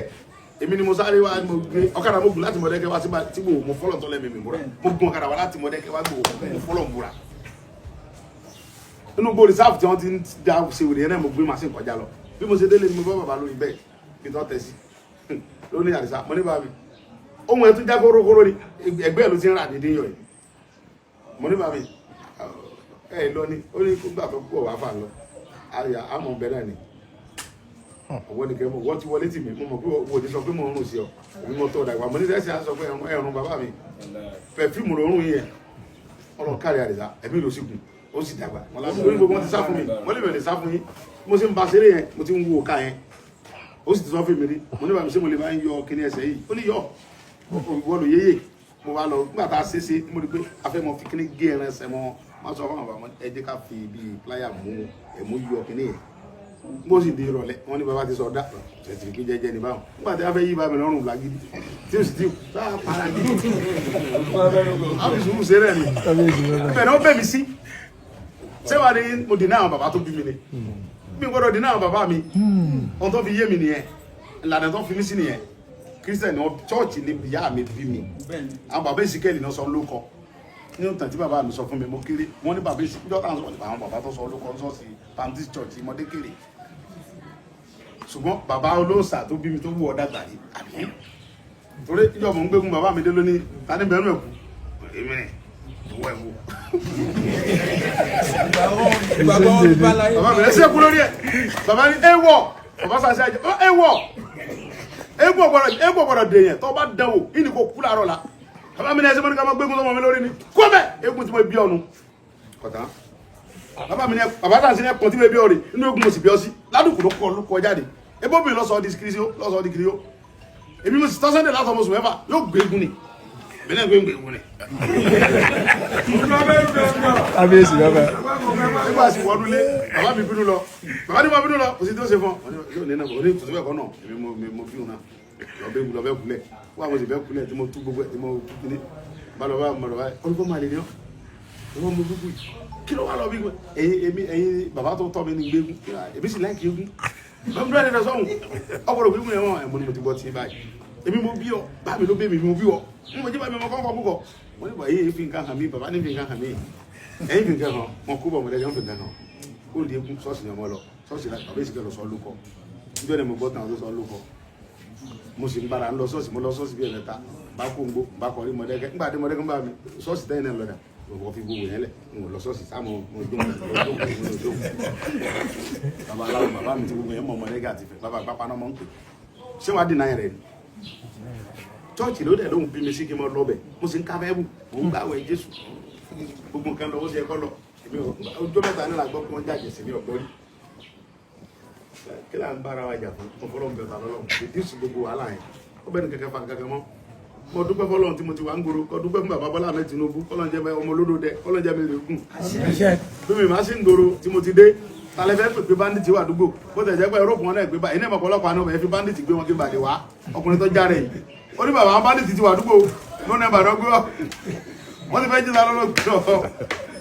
èmi ni mo sáré wá mo gbé ọ̀kadà mo gùn láti Mọ̀dẹ́kẹ́ wá tí mo fọ́lọ̀ tọ́lẹ̀ mi múra mo gun ọ̀kadà wá láti Mọ̀dẹ́kẹ́ wá mo fọ́lọ̀ múra inú gbó reserve tí wọ́n ti ń da ṣe wèrè yẹn náà mo gbé machine kọjá lọ bí mo ṣe délé ni mo bá bàbá lórí bẹ́ẹ̀ kí n tọ́ tẹ̀ sí lónìí àdìsá mo ní bàbá mi ohun ẹ̀ tún já kórókóró ni ẹgbẹ́ ló ti ń rà dédé yọ yìí mo ní bàbá mi ẹ lọ ni ó ní gbà tó kú ọ̀wá fà lọ àmọ̀ bẹ́ẹ̀ náà ni ọwọ́ ni kẹ́mọ̀ wọ́n ti wọlé tì mí mo mọ̀ pé wo ní sọ pé mo ń rùn sí ọ èmi mo tọ́ dàgbà mo ní sẹ́sì á sọ pé ẹ̀rùn bàbá mi pẹ̀fíìmù ló ń rùn yẹn ọlọ́ kárí àdìsá ẹ̀mí ló sì gùn ó sì dàgbà lórí gbogbo wọn ti sá fún mi wọ́n lè bẹ̀rẹ̀ sá fún yín mo sì ń ba ṣeré yẹn mo ti ń wo òkà yẹn ó sì ti sọ fún mi rí mo ní bàbá mi ṣé mo lè máa ń yọ kíní ẹsẹ̀ yìí ó ní yọ ìwọ ló yéyè mo wá lọ nígbà tá a ṣe ṣe mo rí pé a fẹ́ mọ fi kíní gé ẹran ẹsẹ̀ mọ́ máa sọ fún àwọn bàbá ẹ jẹ́ ká fi bíi pláyà mú ẹ̀mú yọ kíní yẹn bó sì di ìrọ̀lẹ́ wọ́n ní bàbá ti sọ dá ẹ̀tìrìkì jẹ́jẹ́ ní báwọn nígbà tí a fẹ́ yí bá mi lọ́rùn lágídí tí ó sì ti sáà para gidi àwọn ìṣòro ṣe rẹ̀ ni bẹ̀rẹ̀ ó bẹ̀ mí sí ṣé wàá ní mo dènà àwọn bàbá tó bí mi ni mi gbọ́dọ̀ dènà àwọn bàbá mi ohun tó fi yé mi nìyẹn ìlànà tó fi mí sí nìyẹn kírísítẹ̀nì wọn chọ́ọ̀chì ni ìyá mi bí mi àwọn bàbá ìsìkẹ́lì náà sọ lóko ní ọ̀tàn tí bàbá mi sọ fún mi mo kéré wọ́n ní bàbá ìsìkẹ́lì jọ́tà sọ àwọn bàbá tó sọ lóko ṣọ́ọ̀ṣì Baptist Church ìmọ̀dé kéré ṣùgbọ́n bàbá olóòṣà tó bí mi tó wù ọ́ dàgbà yìí àbí torí ìjọba ń gbégún bàbá mi dé lónìí tani bẹ̀rù ẹ̀kú èmi rẹ̀ ìwọ ẹ̀wò bàbá mi lẹ́sẹ̀ kú lórí ẹ̀ bàbá ní ẹ̀wọ̀ bàbá sàṣẹ àjẹ ẹ̀wọ̀ ẹ̀gbọ̀ gbọ́dọ̀ dèèyàn tó bá dánwò ìní kò kú láàárọ̀ la bàbá mi ní ẹsẹ̀ mọ́ ní ká máa gbégún tó mọ́ mi lórí ni kó bẹ́ẹ̀ eégún tí mo bí ọ̀nù kọ̀tán bàbá mi ní bàbá náà sí ní ẹ̀pọ̀ tí mo bí ọ̀rẹ́ inú eégún mo sì bí ọ sí ládùkù ló kọ jáde ebó mi lọ́sọ̀ọ́ di kiri ó èmi mo sì tọ́ sẹ́ndẹ̀ látọ̀ mo sùn mẹ́fà yóò gbé eégún ni bẹ́ẹ̀ gbé eégún ni. Abiyesi bàbá. nígbà tí wọ́n dúlé bàbá mi bínú lọ bàbá ní mo bínú lọ kò sí tó ṣe fún ọ yóò ní náà kò ní tòṣìbẹ̀ kọ́ náà èmi mo bí òun náà lọ́bẹ̀ kulẹ̀ wọ́n àwọn òṣìbẹ̀ kulẹ̀ tí mo tú gbogbo ẹ̀ tí mo tú kíní bá lọ bá mọ̀ lọ bá olùkọ́ máa lè ní ọ́ ọwọ́ mo gbogbo yìí kí ló wà lọ bí gbé ẹ̀yin bàbá tó tọ́ mi ní gbégún èmi sì láìkì eégún bá mi lọ́dẹ̀ sọ́hùn ọkọ̀ gbégún yẹn wọ́n ẹ̀mọ́ ni mo ti bọ́ tí báyìí èmi mo bí ọ bá mi ló bẹ́ mi mo bí ọ mo jẹ́ bá mi mọ kọ́kọ́ púpọ̀ wọ́n ní bọ̀ èyí fi nǹkan hàn mí bàbá ní fi nǹkan hàn mí ẹ̀yin fi nǹkan hàn mọ kú bọ̀ mọ̀lẹ́gẹ́ ń fi nǹkan hàn ó lè gún ṣọ́ọ̀ṣì yẹn mọ́ lọ ṣọ́ọ̀ṣì náà bàbá ìsìnkẹ́ lọ sọ lóko níjọ́ ni mo gbọ́ tàn tó sọ lóko mo sì ń bára ń lọ ṣọ́ọ̀ṣì mo lọ ṣọ́ọ̀ṣì bí ẹ̀mẹ́ta bá kó ń gbó bá kọ́ rí mọ̀dẹ́kẹ́ nígbà tí mọ̀dẹ́kẹ́ ń bá mi ṣọ́ọ̀ṣì tẹ́yìn náà lọ́dà wọ́n fi gbogbo yẹn lẹ̀ mo lọ ṣọ́ọ̀ṣì sáà mo dókòó bàbá aláwọ̀ bàbá mi ti gbogbo yẹn mọ̀ mọ̀dẹ́kẹ́ àti fẹ́ bàbá pápá náà mọ̀ ń pè ṣé wàá dì náà rẹ̀ ni chọ́ọ̀chì ló dẹ̀ lóhùn bí mi sí kí n mọ lọ́bẹ̀ mo sì ń ká bẹ́ẹ̀bù mo ń gbàwẹ̀ Jésù gbogbo nǹkan lọ ó ṣe ẹ̀kọ́ lọ ọjọ́ mẹ́ta ní làgbọ́ pé wọ́n jàjẹ́ sí ní ọ̀gbọ́n rí kí là ń bára wa jà fún ọfọlọ́run bẹ̀rẹ̀ lọ́lọ́run ìdíṣù gbogbo wàhálà yẹn ó bẹ́ẹ̀ ni kẹ̀kẹ́ fa kẹ̀kẹ́ mọ́ mo dúpẹ́ fọlọ́run tí mo ti wà ń gbòòrò kọ́ dúpẹ́ fún bàbá Bọ́lá Ahmed Tinubu kọ́lọ́n jẹ́ ọmọ olódò dẹ kọ́lọ́n jẹ́ mi rè gùn bí mi máa sí ń gbòòrò tí mo ti dé talẹ fẹ́ pè pé bandit wà àdúgbò bó tẹ̀ jẹ́ pé Europe wọn náà gbé báyìí iná ìmọ̀ ọlọ́pàá náà fi bandit gbé wọn kí bàdé wá ọkùnrin tó járe yìí ó ní bàbá bandit ti wà àdúgbò lónìí ìbàdàn gbé wọ́n ti fẹ́ jí lálọ́ lọ́gbọ̀n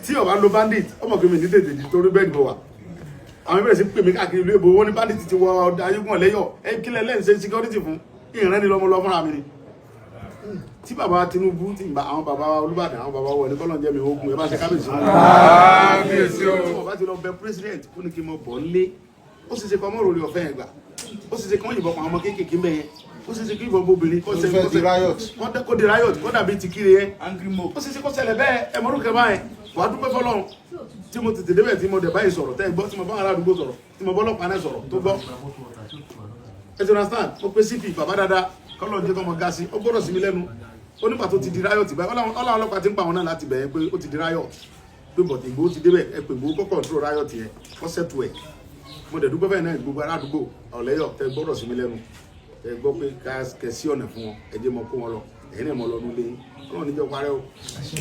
tí ọba lo bandit ọmọ kí mi ní tètè di torí bẹ́ẹ̀ ni mo wà àwọn ìbẹ̀rẹ̀ sí pè mí káàkiri ìlú èbó wọn ní bandit ti wọ ayégun ọ̀lẹ́yọ̀ ẹ kílẹ̀ lẹ́yìn ṣe security fún ìrìn ní lọ́mọ lọ fúnra mi ni tí bàbá Tinubu tí àwọn bàbá Olúbàdàn àwọn bàbá wọlé kọ́lọ̀ jẹ́ mi ogun ẹ bá ṣe kábíyèsí wọn bá ti lọ bẹ president ó ní kí n mọ bọ̀ nílé ó sì ṣe kọ́ mọ́ òròlé ọ̀fẹ́ yẹn gbà ó sì ṣe kọ́ yìnbọn pa àwọn ọmọ kéékèèké mbẹ́ yẹn ó sì ṣe kí ìbọn bóbìnrin kó di riot kó dàbí ti kiri yẹn ó sì ṣe kó ṣẹlẹ̀ bẹ́ẹ̀ ẹ mọ́rúkẹ́ báyẹn wàá dúpẹ́ fọlọ́run tí mo tètè débẹ̀ tí mo dẹ̀ báyìí sọ̀rọ̀ tẹ́ gbọ́ tí mo bá wọn aládùúgbò sọ̀rọ̀ tí mo bọ́ ọlọ́pàá náà sọ̀rọ̀ tó gbọ́ ẹ ti understand mo pe CP bàbá dáadáa kọ́lọ́ jẹ́ kọ́mọ gáàsì ó gbọ́dọ̀ sí mi lẹ́nu ó nígbà tó ti di riot báyìí ọlọ́run ọlọ́pàá ti ń pa àwọn náà láti bẹ̀yẹn pé ó ti di riot pé bọ̀dé Ìgbòho ti débẹ̀ ẹ pé Ìgbòho kọ́ control riot yẹn kọ́ settle ẹ̀ mo dẹ̀ dúpẹ́ bẹ́ẹ̀ náà gbogbo aládùúgbò ọ̀lẹ́yọ̀ tẹ gbọ́dọ̀ sí mi lẹ́nu ẹ gbọ́ pé kẹ́ sí ọ̀nà fún wọn ẹ jẹ́ mọ kó wọn lọ ẹ̀yin náà mọ lọ nílé ọlọ́run níjọ́ parẹ́ o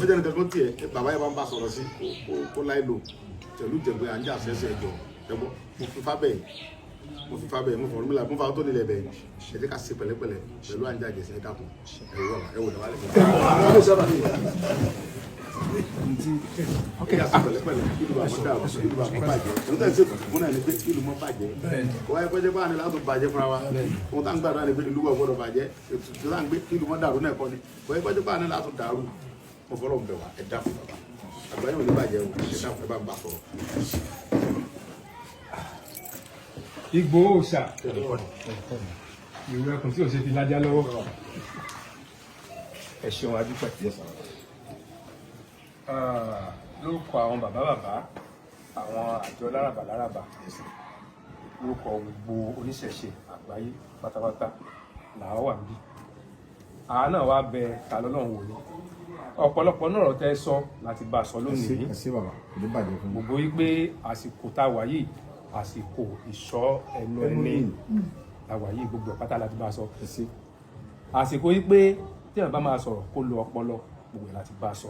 ó jẹ́ nìkan tó tiẹ̀ bàbá yẹn bá ń bá sọ̀rọ̀ sí kó láì lò tẹ̀lú jẹ̀gbẹ́ à ń jà sẹ́sẹ̀ ẹ̀jọ̀ ẹ̀gbọ́ mo fi fá bẹ́ẹ̀ mo fọ̀rọ̀ mi là mo fa tó nílẹ̀ bẹ́ẹ̀ ẹ jẹ́ ká ṣe pẹ̀lẹ́pẹ̀lẹ́ pẹ̀lú à ń jà jẹ̀sẹ̀ ẹ dàpọ̀ ẹ wò dáwálẹ̀ okay pẹ̀lẹ́pẹ̀lẹ́ ìlú àwọn dàrú ìlú àwọn bàjẹ́ ẹnu tẹ̀ ṣe fún náà ni pé ìlú mọ́ bàjẹ́ wáyé pẹ́jẹ́ báyìí láti bàjẹ́ fúnra wa ohun tá ń gbàdúrà ni pé ìlú wa gbọ́dọ̀ bàjẹ́ ètùtù tá ń gbé ìlú mọ́ dàrú náà kọ́ ni wáyé pẹ́jẹ́ báyìí láti dàrú mo fọlọ́ ń bẹ̀ wá ẹ dákun bàbá àgbáyé ò ní bàjẹ́ o ẹ dákun ẹ bá ń bà sọ̀rọ̀. Ìgbòho ṣà ìwé ẹkùn tí ò ṣe fi lájá lọ́wọ́ ẹ ṣeun adúpẹ́ lórúkọ àwọn bàbá àwọn àjọ láràbà lórúkọ gbogbo oníṣẹ̀ṣe àgbáyé pátápátá làwọn wà níbí àwa náà wá bẹ ta lọ́lọ́run wò ní ọ̀pọ̀lọpọ̀ náà tẹ́ sọ láti bá a sọ lónìí gbogbo yìí pé àsìkò tá a wà yìí àsìkò ìṣọ́ ẹnu ẹni àwà yìí gbogbo pátá láti bá a sọ àsìkò yìí pé tí wọn bá máa sọ̀rọ̀ kó lo ọpọlọ gbogbo ẹ̀ láti bá a sọ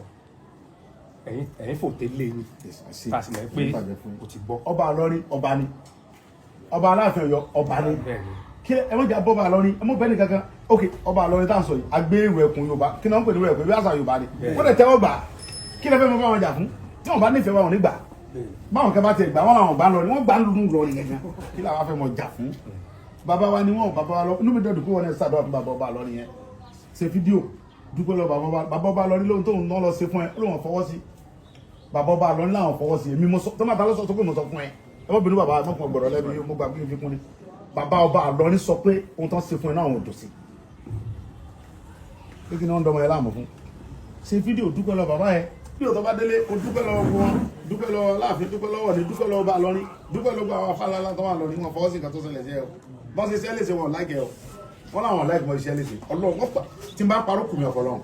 ẹ̀yin fòté lé ní tàṣìlẹ̀ pé o ti gbọ́. ọba Ìlọrin ọba ni ọba Aláàfin Ọ̀yọ́ ọba ni kí ẹ mọ̀ jà bọ́ba Ìlọrin ẹ mọ̀ bẹ́ẹ̀ ni kankan ok ọba Ìlọrin tá à ń sọ yìí agbé ìwé ẹkùn Yorùbá kí ni wọ́n ń pè ní ìwé ẹkùn ìwé àṣà Yorùbá ni wọ́n lè tẹ́wọ́ gbà kí lè fẹ́ mọ báwọn jà fún tí wọ́n bá nífẹ̀ẹ́ wọn ò ní gbà báwọn kẹ́ bá ti gbà wọ́n làwọn bá lọ ni wọ́n gbà ń lùdú lọ nìyẹn kí làwọn fẹ́ mọ jà fún bàbá wa ni wọn bàbá wa lọ inú mi dọ̀dù pé wọn ní sàdọ̀ fún bàbá ọba Ìlọrin yẹn ṣe fídíò dúpẹ́ lọ bàbá ọba Ìlọrin lóhun tóun náà lọ ṣe fún ẹ lóhun fọwọ́ sí bàbá ọba Ìlọrin láwọn fọwọ́ sí èmi mo sọ tó má ta ló sọ pé mo sọ fún ẹ ẹ mọ̀ bínú bàbá mọ̀kàn gbọ̀rọ̀ lẹ́nu yóò mo gbà bí fikún ni bàbá ọba Ìlọrin sọ pé ohun tó ń ṣe fún ẹ náà ò dùn sí pé kí ni wọ́n ń dọmọ ẹ láàmú fún ṣe fídíò dúpẹ́ lọ bàbá ẹ bí ọ̀tọ̀ bá délé o dúpẹ́ lọ wọn dúpẹ́ lọ Láàfin dúpẹ́ lọ́wọ́ ni dúpẹ́ lọ ọba Ìlọrin dúpẹ́ lọ gba àwọn afálálá tó wà lọ ní wọn fọwọ́ sí nǹkan tó ṣẹlẹ̀ sí ẹ o bọ́n ṣe iṣẹ́ léṣe wọn láìkẹ́ ọ wọn làwọn láìkẹ́ mọ iṣẹ́ léṣe Ọlọ́run wọn pa tí n bá parọ́ kùmí ọ̀pọ̀ lọ́run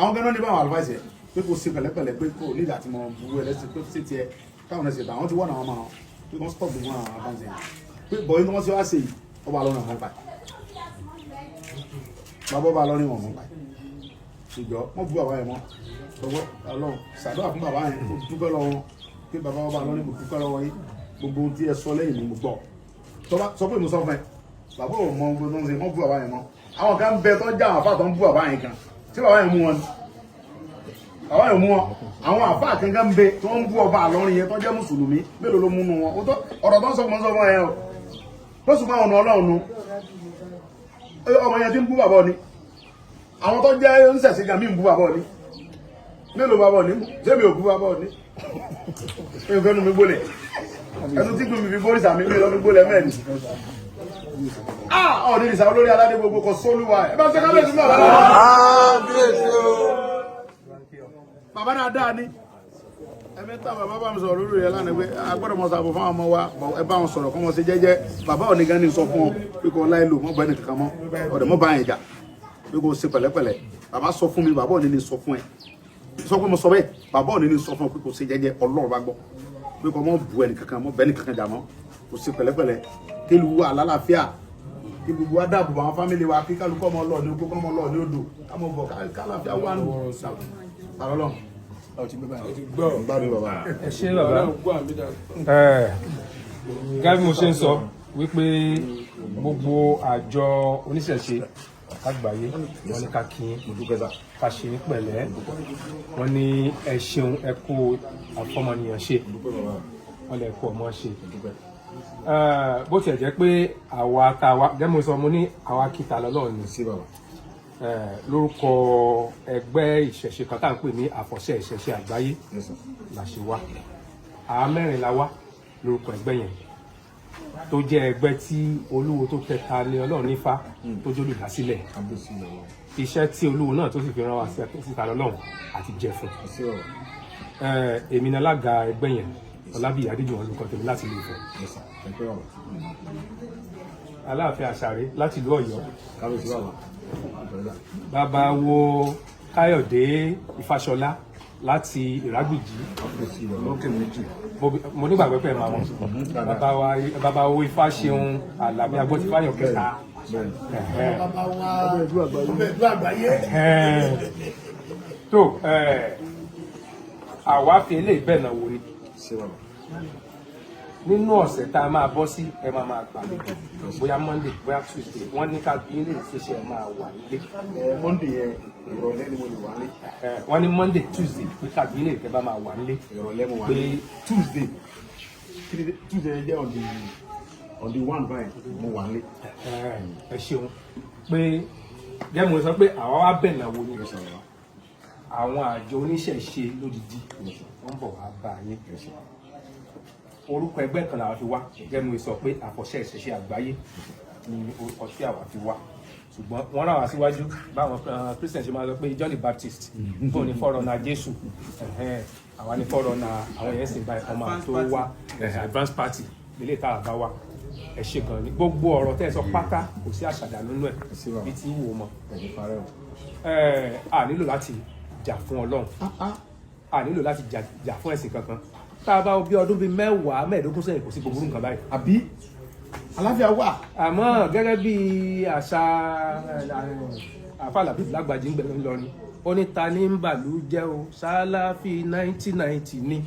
àwọn gẹ́gẹ́ ní báwọn àlùfáìsì pé kò ṣe pẹ̀lẹ́pẹ̀lẹ́ pé kò nígbà tí mo burú ẹlẹ́sìn pé ṣe tiẹ̀ káwọn ẹ̀sìn àwọn ti wọ́n àwọn ọmọ pé wọ́n stop gbogbo àwọn àbáǹsẹ̀ pé bọ̀yìn tí wọ́n ṣe wá ṣe yìí ọba Ìlọrin ọ̀mọ́ pa bàbá ọba Ìlọrin wọn mọ́ pa ṣùgbọ́n wọ́n bú bàbá yẹn mọ́ lọ́wọ́ Ọlọ́run ṣàdúrà fún bàbá yẹn kó dúpẹ́ lọ́wọ́ wọn pé bàbá ọba Ìlọrin mo dúpẹ́ lọ́wọ́ yín gbogbo ohun tí ẹ sọ lẹ́yìn ni mo gbọ́ sọ pé mo sọ fún ẹ bàbá ò mọ gbogbo ohun tí wọ́n bú bàbá yẹn mọ́ àwọn kan bẹ tó ń já àwọn àfáà tó ń bú bàbá yẹn kan tí bàbá yẹn mú wọn bàbá yẹn mú wọn àwọn àfáà kankan bẹ tó ń bú ọba Ìlọrin yẹn tó jẹ́ mùsùlùmí mélòó ló múnú wọn ọ̀rọ̀ tó ń sọ fún ẹ yẹn o tó sùn fún ọ̀nà Ọlọ́run nu ọmọ yẹn ti ń bú bàbá ni àwọn tó jẹ́ ń sẹ̀sìn gan mí ń bú bàbá ni mélòó bàbá òní mú ṣé mi ò kú bàbá òní mi ò fẹ́ nu mi gbólẹ̀ ẹnu tí kò mi fi bóríṣà mi lọ mi gbólẹ̀ mẹ́rin ọ̀dẹ̀ ìsà olórí aládé gbogbo kò sólúwa ẹ bá ń tẹ́ká lẹ́sùn náà bàbá dáadáa ní ẹ̀mẹ́ta bàbá bá mi sọ̀rọ̀ lórí rẹ̀ lánàá pé agbọ́dọ̀ mọ̀ sàbò fáwọn ọmọ wa ẹ bá wọn sọ̀rọ̀ kọ́ wọn ṣe jẹ́jẹ́ bàbá òní gan ni sọ fún ọ pé kò láì lò mọ́ bá ẹnì kankan mọ́ ọ̀dẹ̀ mọ́ bá yẹn jà pé kò ṣe pẹ̀lẹ́pẹ̀lẹ́ bàbá sọ fún mi bàbá òní ni sọ fún ẹ sọ pé mo sọ bẹ́ẹ̀ bàbá òní ni sọ fún ọ pé kò ṣe jẹ́jẹ́ Ọlọ́run bá gbọ́ pé kò mọ́ bu ẹnì kankan mọ́ bẹ́ẹ̀ ẹnì kankan jà mọ́ kò ṣe pẹ̀lẹ́pẹ̀lẹ́ kí lu wa lálàáfíà kí gbogbo wa dáàbò àwọn fámìlì wa kí kálukọ́ ọmọ lọ ní oko kọ́ ọmọ lọ ní odò kámọ́ bọ̀ kálàáfíà wà nù àlọ́lọ́ ẹ ṣé bàbá gẹ́gẹ́ bí mo ṣe ń sọ wípé gbogbo àjọ oníṣẹ̀ṣe àgbáyé wọ́n ní ká kí ká ṣe ní pẹ̀lẹ́ wọ́n ní ẹ ṣeun ẹ kú àfọmọnìyàn ṣe wọ́n lè kú ọmọ ṣe bó tiẹ̀ jẹ́ pé àwa tá a wá gẹ́gẹ́ mo sọ mo ní àwa kìtà lọ́lọ́run ní sí bàbá lórúkọ ẹgbẹ́ ìṣẹ̀ṣe kan tá à ń pè ní àfọ̀ṣẹ ìṣẹ̀ṣe àgbáyé la ṣe wá àwa mẹ́rin la wá lórúkọ ẹgbẹ́ yẹn tó jẹ́ ẹgbẹ́ tí olúwo tó tẹ̀ta ní ọlọ́run nífà tó jẹ́ olùdásílẹ̀ iṣẹ́ tí olúwo náà tó sì fi rán wa síta lọ́lọ́run àti jẹ fún èmi ní alága ẹgbẹ́ yẹn Ọlábíyì Adéjùwọ̀n lórúkọ tèmi láti ìlú Ifẹ̀ Aláàfin Àṣàrẹ́ láti ìlú Ọ̀yọ́ bàbá wo Káyọ̀dé Ifáṣọlá láti Ìrágbìjí mo nígbàgbọ́ pé ẹ̀ máa wọn bàbá wo Ifáṣeun Àlàbí Agbọ́tífáyọ̀ kẹta tó àwa fi eléyìí bẹ́ẹ̀ náà wò ni nínú ọ̀sẹ̀ tá a máa bọ́ sí ẹ máa gbà bóyá Monday bóyá Tuesday wọ́n ní ká bí ilé ìṣẹ̀ṣẹ̀ ẹ máa wà nílé. Monday yẹn ìrọ̀lẹ́ ni mo lè wà nílé. wọ́n ní Monday Tuesday pé ká bí ilé ìṣẹ̀ṣẹ̀ bá máa wà nílé. ìrọ̀lẹ́ mo wà nílé Tuesday jẹ́ on the one by mo wà nílé. ẹ ṣeun pé jẹ́ mo sọ pé àwa wá bẹ̀ náà wo ni àwọn àjọ oníṣẹ̀ṣe lódìdí wọ́n bọ̀ wá bá yín orúkọ ẹgbẹ́ kan làwọn fi wá gẹ́gẹ́ bí sọ pé àfọ̀ṣẹ ìṣẹ̀ṣe àgbáyé ni orúkọ tí àwa fi wá ṣùgbọ́n wọ́n rán wa síwájú báwọn Christian ṣe máa sọ pé John the Baptist fún ní fọ́rọ̀nà Jésù àwa ní fọ́rọ̀nà àwọn yẹn sì bá ọmọ tó wá advance party lélẹ̀ tá a bá wá ẹ ṣe gan ni gbogbo ọ̀rọ̀ tẹ́ ẹ sọ pátá kò sí àṣàdà nínú ẹ̀ bí tí wò ó mọ a nílò láti jà fún Ọlọ́run a nílò láti jà fún ẹ̀sìn kankan tá a bá bí ọdún bíi 10-15 sẹ́yìn kò sí gbogbo nǹkan báyìí àbí àlàáfíà wà. àmọ́ gẹ́gẹ́ bí àṣà àfàlàbí lágbàjì ń gbẹ̀rẹ̀ ńlọrin ó ní ta ní ń bàlú jẹ́ o Sàláfì 1990 ní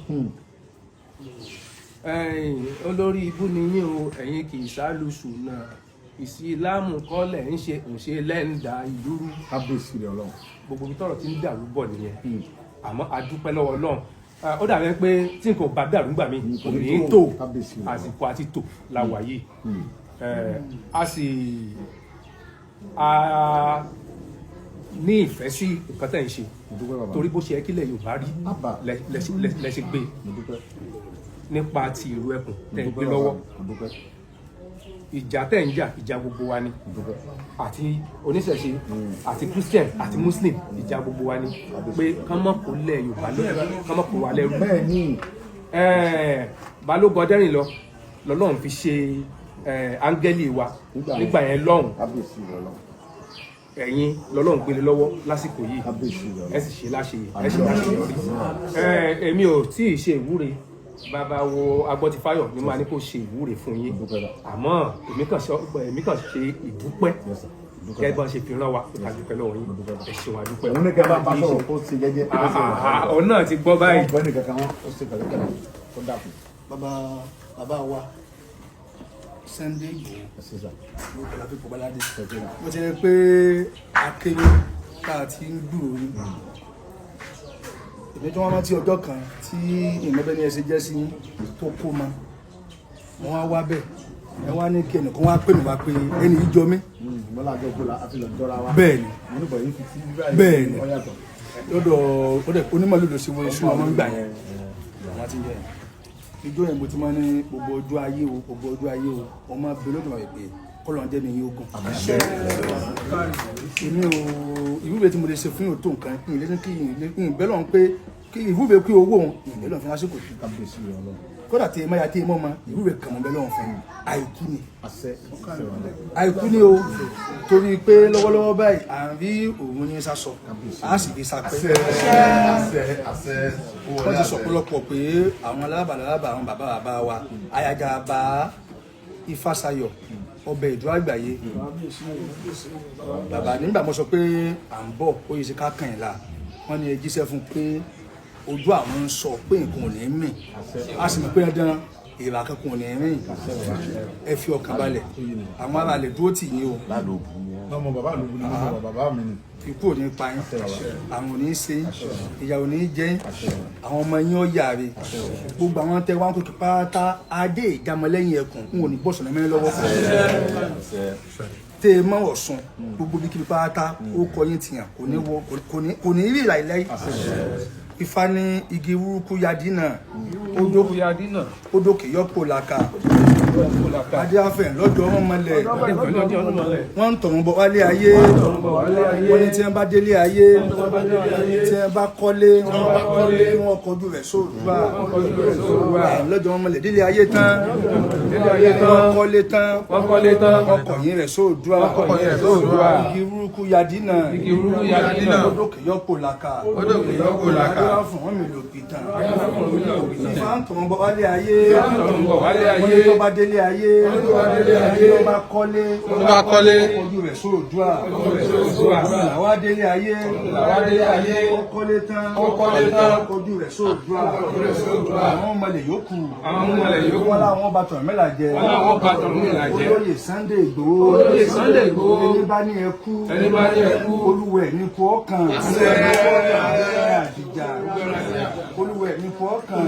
olórí ibú ni yín o ẹ̀yin kì í sálùsù náà ìsìlámù kọ́lẹ̀ ń ṣe lẹ́ńdà ìlú rú. kábíyèsí rẹ Ọlọ́run. gbogbo ibi tọ́rọ̀ ti ń dàrú bọ̀ nìyẹn àmọ́ a dúpẹ́ lọ́wọ́ Ọlọ́run ó dàbí pé tí nǹkan bá dàrú gbà mí kò ní tó àsìkò àti tò la wà yìí a ní ìfẹ́ sí nǹkan tẹ̀ ń ṣe torí bó ṣe yẹ kílẹ̀ Yorùbá rí lẹ́sẹ̀ gbé nípa ti ìlú ẹkùn tẹ̀ ń gbé lọ́wọ́ ìjà tẹ̀ ń jà ìjà gbogbo wa ni àti oníṣẹ̀ṣe àti Christian àti Muslim ìjà gbogbo wa ni pé kán mọ̀ kó lẹ̀ Yorùbá lẹ́rú kán mọ̀ kó wa lẹ́rú. Balógun Ọdẹ́rìn lọ́lọ́run fi ṣe áńgẹ́lì wa nígbà yẹn lọ́hùn ẹ̀yin lọ́lọ́run gbélé lọ́wọ́ lásìkò yìí ẹ sì ṣe láṣeyọrí èmi ò tí ì ṣe ìwúre bàbá wo Agbọ́tífáyọ̀ ni máa ní kó ṣe ìwúre fún yín àmọ́ èmi kàn ṣe ìdúpẹ́ kẹ́ bá ṣe fi rán wa ká dúpẹ́ lọ́wọ́ yín ẹ ṣeun a dúpẹ́. òun ní kẹ́ bá sọ̀rọ̀ kó ṣe jẹ́jẹ́. òun náà ti gbọ́ báyìí. ọ̀gbọ́n nìkan kan wọ́n ó ṣe pẹ̀lẹ́pẹ̀lẹ́ tó dàpọ̀. bàbá wa Sunday Igboho ló kọ́ láti pọ̀ báládé mo ti rí pé akéwì tá a ti ń dúró ní èmi tí wọ́n rántí ọjọ́ kan tí ìmọ̀bẹ́ni ẹ̀ ṣe jẹ́ sí tó kó ma wọ́n wá wá bẹ́ẹ̀ ẹ wá ní kí ẹnìkan wá pè mí wá pé ẹni yìí jọ mí. bọ́lá àjọ gbọ́lá àti lọ jọra wa. bẹ́ẹ̀ni mo ní bọ̀ yìí fi tí bẹ́ẹ̀ni lọ́dọ̀ onímọ̀ lòdò sí wọ́n ìṣúná wọn gbà yẹn àwọn ti ń jẹ́ yẹn ijó yẹn mo ti máa ní gbogbo ọjọ́ ayé o wọ́n máa bẹ lọ́dọ̀ rẹ̀ pé kọ́lọ̀ ń jẹ́ mi yóò gùn. èmi ò ìwúre tí mo lè ṣe fún yóò tó nǹkan ìlẹ́nu kí ìbẹ́ lọ́n pé kí ìwúre kí owó òun ìbẹ́ lọ́n fi lásìkò tó kódà tí máa ya tí mọ́ ma ìwúre kàn mọ́ bẹ́ lọ́n fún àìkú ni o torí pé lọ́wọ́lọ́wọ́ báyìí à ń rí òun ní sásọ a sì fi sapẹ́ wọ́n ti sọ̀pọ̀lọpọ̀ pé àwọn alábàlábà àwọn bàbá wa ayajà bá Ifásayọ̀ ọbẹ̀ ìdúrà àgbáyé bàbá nígbà mo sọ pé à ń bọ̀ ó yẹ sí ká kàn yín la wọ́n ní ẹ jíṣẹ́ fún pé ojú àwọn ń sọ pé nǹkan ò ní mì a sì mọ̀ pé dandan ìrà kankan ò ní rìn ẹ fi ọkàn balẹ̀ àwọn ará lè dúró tì yín o. ọmọ bàbá ló bu ní ọmọ bàbá mi ni. ikú ò ní pa yín àwọn ò ní ṣe yín ìyà ò ní jẹ yín àwọn ọmọ yín ó yàre gbogbo àwọn tẹ wá ń kókè pátá adé ìjàmọlẹ́yìn ẹkùn n ò ní bọ́sùn náà mẹ́rin lọ́wọ́ tẹ ẹ mọ Ọ̀ṣun gbogbo bí kiri pátá ó kọ yín tìyàn kò ní rí láìláì. Ifá ní igi wúrúkú yadínà odòkè yọpò làkà adéáfẹ̀ lọ́jọ́ wọn mọ́lẹ̀ wọ́n ń tọ̀run bọ̀ wálé ayé wọ́n ní tí wọ́n bá délé ayé tí wọ́n bá kọ́lé kí wọ́n kọjú rẹ̀ sóòdùbà lọ́jọ́ wọn mọ́lẹ̀ délé ayé tán wọ́n kọ́lé tán wọ́n kọ̀yìn rẹ̀ sóòdùbà igi wúrúkú yadínà odòkè yọpò làkà adéáfẹ̀ fún wọn mi lò pìtàn Ifá ń tọ̀run bọ̀ wálé ayé wọ́n ní tó bá délé ayé ló bá kọ́lé ojú rẹ̀ sóòdúà làwa délé ayé ó kọ́lé tán ojú rẹ̀ sóòdúà àwọn ọmọlẹ̀ yòókù wọn láwọn bá tọ̀rọ̀ mẹ́là jẹ olóyè Sunday Igboho ẹni bá ní ẹkú olúwẹ̀ ní kú ọkàn àdìjà olúwẹ̀ ní kú ọkàn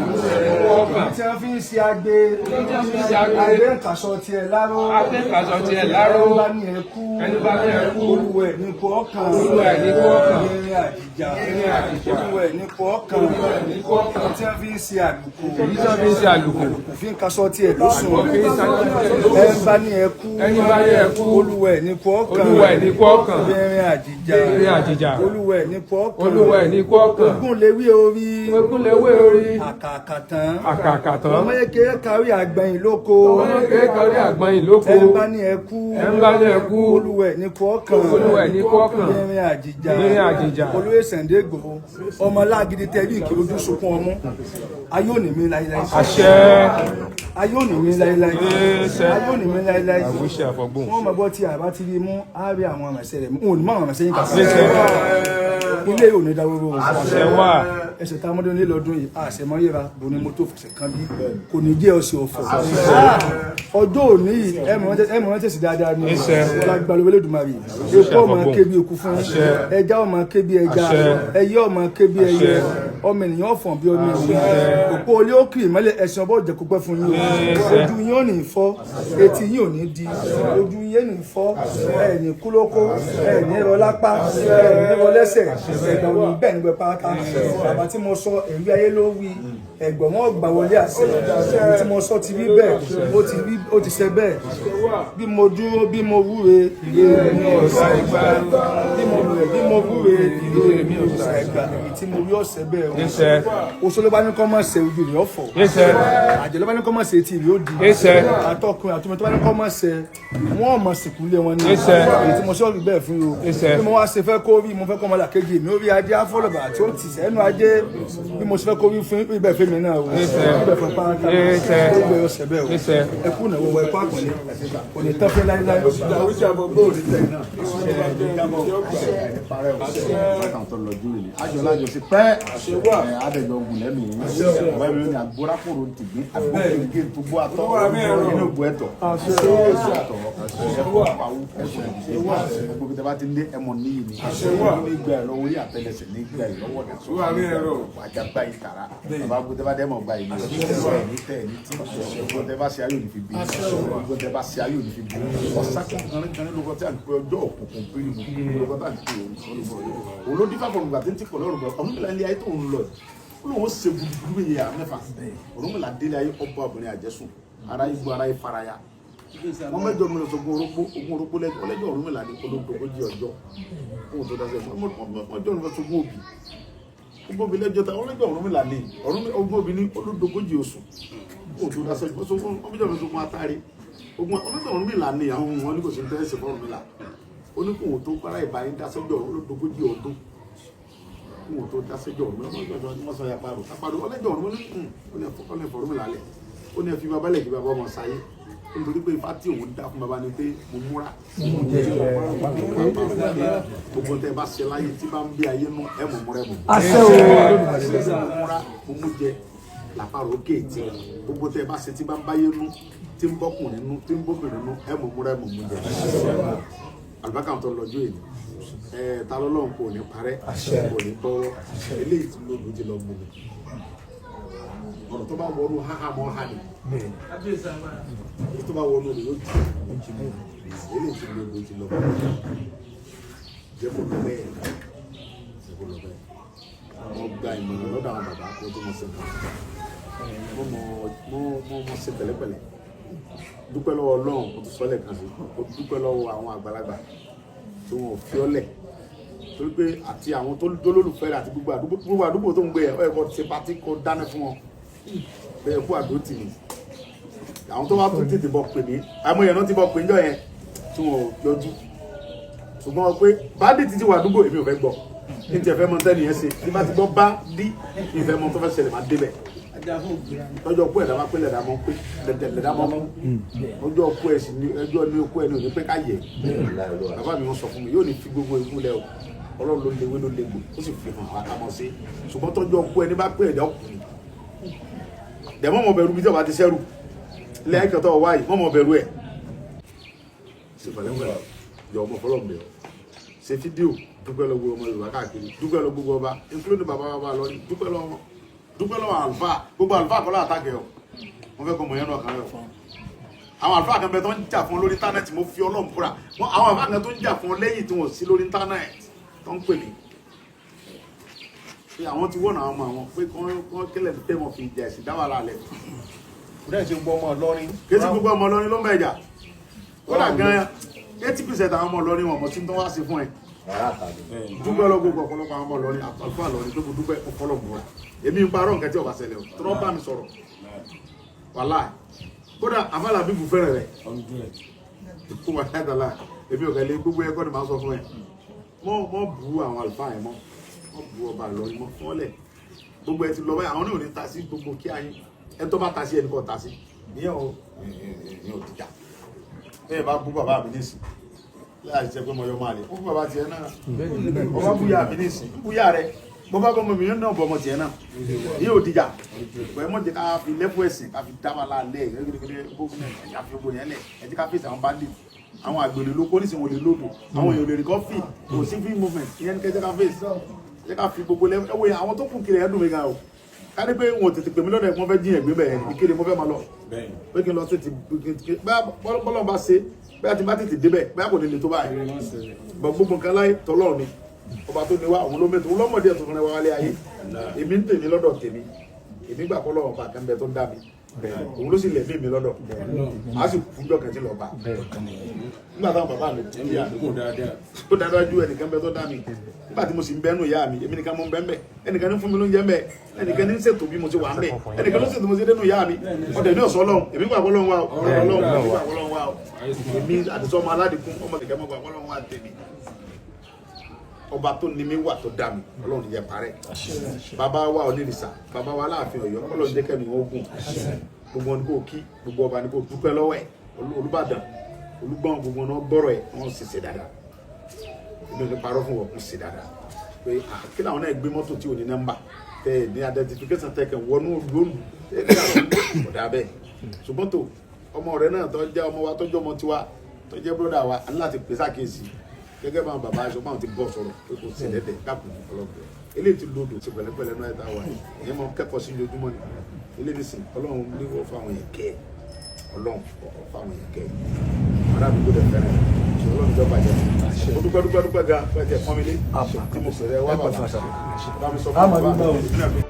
tí wọ́n fi ń ṣe agbe agbe nkàṣọ tiẹ̀ láró ẹni bá ní ẹkú olúwẹ̀ ní kú ọkàn ní àdìjà olúwẹ̀ ní kú ọkàn tí wọ́n fi ń ṣe àlùkò fi ń kaṣọ tiẹ̀ lóṣùn ẹni bá ní ẹkú olúwẹ̀ ní kú ọkàn ní àdìjà olúwẹ̀ ní kú ọkàn ogún léwé orí àkàkàtàn ọmọ yẹkẹ kárí àgbẹ̀yìn lóko ẹ bá ní ẹkú olúwẹ̀ ní kú ọkàn ní àdìjà olóyè Sunday Igboho ọmọ lágídí tẹ́lí ìkí ojú sunkún ọmú ayé òní mi láíláí ayé òní mi láíláí wọ́n mọ̀ bọ́ tí àbá ti rí mú àárí àwọn àmọ̀ṣẹ́ rẹ̀ mú òní mọ́ àwọn àmọ̀ṣẹ́ yín kà sí ilé òní dáwóró ẹsẹ̀ tá a mọ́dún ní lọ́dún yìí àṣẹmọ́ yẹra bò ní mo tó fẹsẹ̀ kan bí kò ní jẹ́ ọ̀sẹ̀ ọ̀fọ̀ ọjọ́ òní yìí ẹmọ̀ wọn tẹ̀sí dáadáa ní lágbàlú Olódùmarè epo ọmọ ké bí eku fún ẹja ọmọ ké bí ẹja ẹyẹ ọmọ ké bí ẹyẹ ọmọ ènìyàn ọ̀fọ̀n bí ọmọ ènìyàn òpó olé ó kì í mọ́lẹ̀ ẹ̀sìn ọbọ̀ jẹ́ kópẹ́ fún yín ojú yín ò ní fọ́ etí yín ò ní di ojú yín ní fọ́ ẹ̀ ní kúlókó ẹ̀ ní rọlápá ẹ̀ ní rọlẹ́sẹ̀ ẹ̀gbọ́n ní bẹ́ẹ̀ ní gbẹ pátá bàbá tí mo sọ èrí ayé ló wí ẹ̀gbọ́n wọn gbà wọlé àṣẹ tí mo sọ ti rí bẹ́ẹ̀ ó ti ṣe bẹ́ẹ̀ bí mo dúró bí mo wúre ìrè mi ọ̀sà ìgbà bí mo wúre ìrè mi ọ̀sà ìgbà èyí tí mo rí ọ̀sẹ̀ bẹ́ẹ̀ o oṣù ló bá ní kọ́ mọ̀ ṣe ojú rẹ̀ ọ̀fọ̀ àjẹ́ ló bá ní kọ́ mọ̀ ṣe etí rẹ̀ ó di àtọkùnrin àtọmọ tó bá ní kọ́ mọ̀ ṣe wọ́n mọ̀ sìnkú lé wọn ní èyí tí mo sọ rí bẹ́ẹ̀ fún yìí o bí mo wá ṣe fẹ́ kó rí mo fẹ́ kọ́ ọmọlà kejì mi ó rí adé afọlọ́bà tí ó ti sẹ́nu adé bí mo ṣe fẹ́ kó rí fún ibẹ̀ fún mi náà o ibẹ̀ fún pàákà ó gbé ọ̀sẹ̀ bẹ́ẹ̀ o ẹkú náà wọ ẹkú àkànlé kò ní tán fún láíláí. àjọlájọ sí pẹ́ adẹ̀jọ ogun lẹ́nu yìí ọ̀rẹ́ mi ní agbórákòrò tìgbín agbóhùnmígé tó gbó àtọ́ inú ìbò ẹ̀tọ́ gbogbo bí tẹ́bá ti lé ẹmọ níyì ní ìgbà ẹ̀rọ orí àtẹlẹsẹ̀ ní ìgbà ìlọ́wọ́ àjàgbá ìkàrà bàbá gbogbo tẹ́bá dẹ́mọ̀ gba ìlú ní tẹ́ ní tí gbogbo tẹ́bá ṣe ayò ní fi bí gbogbo tẹ́bá ṣe ayò ní fi bí ọ̀sá kankan lóko tí a ń pè ọjọ́ òkùnkùn péré gbogbo tá à ń pè òun ló dífá fún ìgbà tí ń ti pọ̀ lọ́rùn bọ̀ Ọ̀rúnmìlà ilé ayé tó ń lọ ó lóun ṣe gbùdúgbùdú yìí àmẹ́fà Ọ̀rúnmìlà délé ayé ọba obìnrin àjẹsùn ara igbó ara ìfaraya wọ́n mẹ́jọ mi lọ sọ́gun orógbó lẹ́jọ́ Ọ̀rúnmìlà ní olódogójì ọjọ́ fún òtò dáṣẹ́ mọ́jọ́ mi lọ sọ́gun òbí ogún òbí lẹ́jọ́ ta ọlẹ́jọ́ Ọ̀rúnmìlà ní ogún òbí ní olódogójì oṣù fún òtò dáṣẹ́ mọ́jọ́ mi sọ́gun atari ọlẹ́jọ́ Ọ̀rúnmìlà ní àwọn ohun wọn ní kò sí tẹ́sí fún Ọ̀rúnmìlà ó ní kóhun tó kára ìbáyé dáṣẹ́jọ́ olódogójì ọdún kóhun tó dáṣẹ́jọ́ Ọ̀rúnmìlà wọ́n sọ ya parọ́ ọlẹ́jọ́ Ọ̀rúnmìlà lẹ̀ ó ní ẹ fi babalẹ̀ kí baba ọmọ sáyé nítorí pé ifá tí òun dá fún baba ni pé mo múra gbogbo tẹ bá ṣe láyé tí bá ń bí ayé nú ẹ mọ̀ múra ẹ mọ̀ múra mo mú jẹ làpárò kéètì gbogbo tẹ bá ṣe tí bá ń báyé nú tí ń bọ́kùnrin nú tí ń bọ́kùnrin nú ẹ mọ̀ múra ẹ mọ̀ mú jẹ àlùbákà tó lọ́jọ́ èyí ta lọ́lọ́run kò ní parẹ́ kò ní bọ́wọ́ eléyìí tí lóògùn ti lọ mú mi ọ̀rọ̀ tó bá wọnú háhá mọ́ há ni tó bá wọnú ni yóò jù eléyìí tí lóògùn ti lọ mú mi jẹ́ kó lọ bẹ́ẹ̀ jẹ́ kó lọ bẹ́ẹ̀ wọ́n gba ìmọ̀ràn lọ́dọ̀ àwọn bàbá kó tó mọ̀ sí mọ̀ sí pẹ̀lẹ́pẹ̀lẹ́ dúpẹ́ lọ́wọ́ Ọlọ́run kó tó sọ́lẹ̀ kan sí dúpẹ́ lọ́wọ́ àwọn àgbàlagbà tí wọ́n fi ọ́lẹ̀ torí pé àti àwọn tó lólùfẹ́ rẹ̀ àti gbogbo àdúgbò tó ń gbé ẹ̀ ẹ̀kọ́ ti pàtí kó dáná fún wọn bẹ́ẹ̀ kú àdó tì ní àwọn tó wá tó tètè bọ̀ pè mí àmọ́ ìyẹn náà ti bọ̀ pè níjọ́ yẹn tí wọ́n yọjú ṣùgbọ́n pé báàdì ti wà àdúgbò èmi ò fẹ́ gbọ́ ní ti ẹ̀fẹ́ mọ tẹ́ni yẹn ṣe tí bá ti gbọ́ bá dí ìfẹ́ mọ tó fẹ́ ṣẹlẹ̀ máa débẹ̀ lọ́jọ́ ọkú ẹ̀dá máa pé lẹ̀dá mọ́ pé lẹ̀dá mọ́ ọjọ́ ọkú ẹ̀sìn ní ẹjọ́ ní ọkú ẹni ò ní pé ká yẹ bàbá mi wọ́n sọ fún mi yóò ní fi gbogbo ikú lẹ́ o Ọlọ́run ló léwé ló légbò ó sì fi hàn àtàmọ́ sí ṣùgbọ́n tọ́jú ọkú ẹni bá pé ẹ̀dá ọkùnrin dẹ̀mọ́ mọ̀ bẹ̀rù bí tí ọba ti sẹ́rù lẹ́ẹ̀kẹ́ tó wáyé mọ́ mọ̀ bẹ̀rù ẹ̀ ṣe pẹ̀lẹ́pẹ̀lẹ́ yọ ọmọ fọlọ́ mi ṣe fídíò dúpẹ́ lọ gbogbo ọmọ Yorùbá káàkiri dúpẹ́ lọ gbogbo ọba including bàbá lọ́rí dúpẹ́ lọ́wọ́ àlùfáà gbogbo àlùfáà kọ́lá àtàkẹ́ ọ wọ́n fẹ́ kọ́ mọ̀ yẹn náà kan rẹ̀ àwọn àlùfáà kan bẹ tó ń jà fún lórí íńtánẹ́ẹ̀tì mo fi Ọlọ́run fúra àwọn àlùfáà kan tó ń jà fún lẹ́yìn tí wọ́n sí lórí íńtánẹ́ẹ̀tì tó ń pè mí pé àwọn ti wọ́nà àwọn ọmọ àwọn pé kán kílẹ̀ tẹ́ wọn fi ìjà ẹ̀sìn dáwà lálẹ́ kò dẹ́ ṣe gbọ́ ọmọ Ìlọrin kéésì gbogbo ọmọ Ìlọrin ló ń bẹ̀jà kódà gan 80% àwọn ọmọ Ìlọrin wọn mọ̀ tí tó wá sí fún ẹ dúpẹ́ lọ gbogbo ọ̀pọ̀lọpọ̀ àwọn ọmọ Ìlọrin àlùfáà Ìlọrin tó dúpẹ́ ọ̀pọ̀lọpọ̀ èmi ń parọ́ nǹkan tí ọba ṣẹlẹ̀ tó rọ́ bá mi sọ̀rọ̀ wàláì kódà àfàlà bíbù fẹ́rẹ̀ rẹ̀ fún wa dáadáa èmi ò kẹ́lẹ́ gbogbo ẹ̀kọ́ ni màá sọ fún ẹ mọ́ bu àwọn àlùfáà ẹ̀ mọ́ bu ọba Ìlọrin mọ́ fún ọlẹ̀ gbogbo ẹ ti lọ báyìí àwọn ní ò ní ta sí gbogbo kí ayé ẹ tó bá ta sí ẹnì kan ta sí ìyẹn ò dìjà bẹ́ẹ̀ bá bú bàbá mi nísìn láì jẹ́ pé mo yọ máa lè fún bàbá tiẹ̀ náà ọba búyà mi nísìn búyà rẹ bó bá bọ́mọ mi náà bọ́mọ tiẹ̀ náà ìyẹn ò dìjà pẹ̀lú mọ̀ jẹ́ ká fi lẹ́fù ẹ̀sìn ká fi dá wa lálẹ́ ẹ̀ka fi gbogbo yẹn lẹ̀ ẹ jẹ́ ká fèsì àwọn bandit àwọn àgbèrè ló kó nísìn wọn lè lòdò àwọn èèyàn lè rí kọ́ fì kò sí free movement ìyẹn ní kẹ́jẹ́ ká fèsì jẹ́ ká fi gbogbo lẹ́fù ẹ̀wọ̀ àwọn tó kù kiri ẹ̀dùn mi gan o ká ní pé wọn ò tètè pè mí lọ́dọ̀ ẹ̀kọ́ fẹ́ jíyàn gbé bẹ́ẹ̀ ìkéde mo fẹ́ máa lọ pé kí n lọ tètè bọ́lọ́ bá ṣe bẹ́ẹ̀ ti bá tètè débẹ̀ bẹ́ẹ̀ kò ní lè tó báyìí bọ̀ gbogbo nǹkan láyé tọ́lọ́run ni ọba tó ní wá òun ló mẹ́tò òun lọ́mọdé ẹ̀tọ́ fún ẹ wá wálé ayé èmi ń tèmi lọ́dọ̀ tèmi èmi gbà kọ́ lọ́wọ́ bá kẹ́ńbẹ́ tó ń dá mi òun ló sì lẹ̀ mí mi lọ́dọ̀ a sì fúnjọ́ kẹ́ntì lọ́ba nígbà táwọn bàbá mi ti yà tó dáadáa ju ẹnìkan bẹ tó dá mi nígbà tí mo sì ń bẹ́nu ìyá mi èmi nìkan mo ń bẹ́ mbẹ́ ẹnìkan ní fún mi ló ń jẹ́ mbẹ́ ẹnìkan ní ṣètò bí mo ti wà mbẹ́ ẹnìkan ló ṣètò mo ti dénú ìyá mi ọ̀dẹ̀ ní ọ̀sán ọlọ́run èmi gbà kọ́ lọ́run wá o ọlọ́run wá o èmi àdìsọ́ ọmọ aládìkún ọmọ kẹ̀kẹ́ mọ́ gbà kọ́ lọ́run wá tèmi ọba tó ní mi wà tó dá mi ọlọ́run yẹ parẹ́ bàbá wa onírìsà bàbá wa láàfin Ọ̀yọ́ ọlọ́run jẹ́ kẹ́mi wọn gùn gbogbo ní kò kí gbogbo ọba ní kò dúpẹ́ lọ́wọ́ ẹ̀ Olúbàdàn Olúgbọ́n gbogbo náà gbọ́rọ̀ ẹ̀ wọ́n sì ṣe dáadáa inú ní parọ́ fún wọn kò ṣe dáadáa pé kí làwọn náà gbé mọ́tò tí ò ní nọ́mbà tẹ ní identification tẹ kàn wọnú lónìí ọ̀dà bẹ́ẹ̀ ṣùgbọ́n tó ọmọ rẹ náà tó jẹ́ ọmọ wa tó jẹ́ ọmọ tiwa tó jẹ́ bọ́dà wa a ní láti pèsè àkíyèsí gẹ́gẹ́ bá bàbá aṣọ báwọn ti bọ́ sọ̀rọ̀ pé kò sí ẹ̀dẹ̀ káàkùn ọlọ́gbẹ̀ eléyìí ti lòdò sí pẹ̀lẹ́pẹ̀lẹ́ náà ẹ̀ta wà ìyẹn máa kẹ́kọ̀ọ́ sí ojoojúmọ́ ni eléyìí sìn ọlọ́run ní wọ́n fáwọn yẹn kẹ́ ọlọ́run fáwọn yẹn kẹ́ arábìgbò dẹ̀ fẹ́rẹ̀ so ọlọ́run ìjọba jẹ́ mo dúpẹ́ gan fẹ́ jẹ́ fọ́nmílé tí mo pèrè wá bàbá bá mi sọ fún bàbá mi.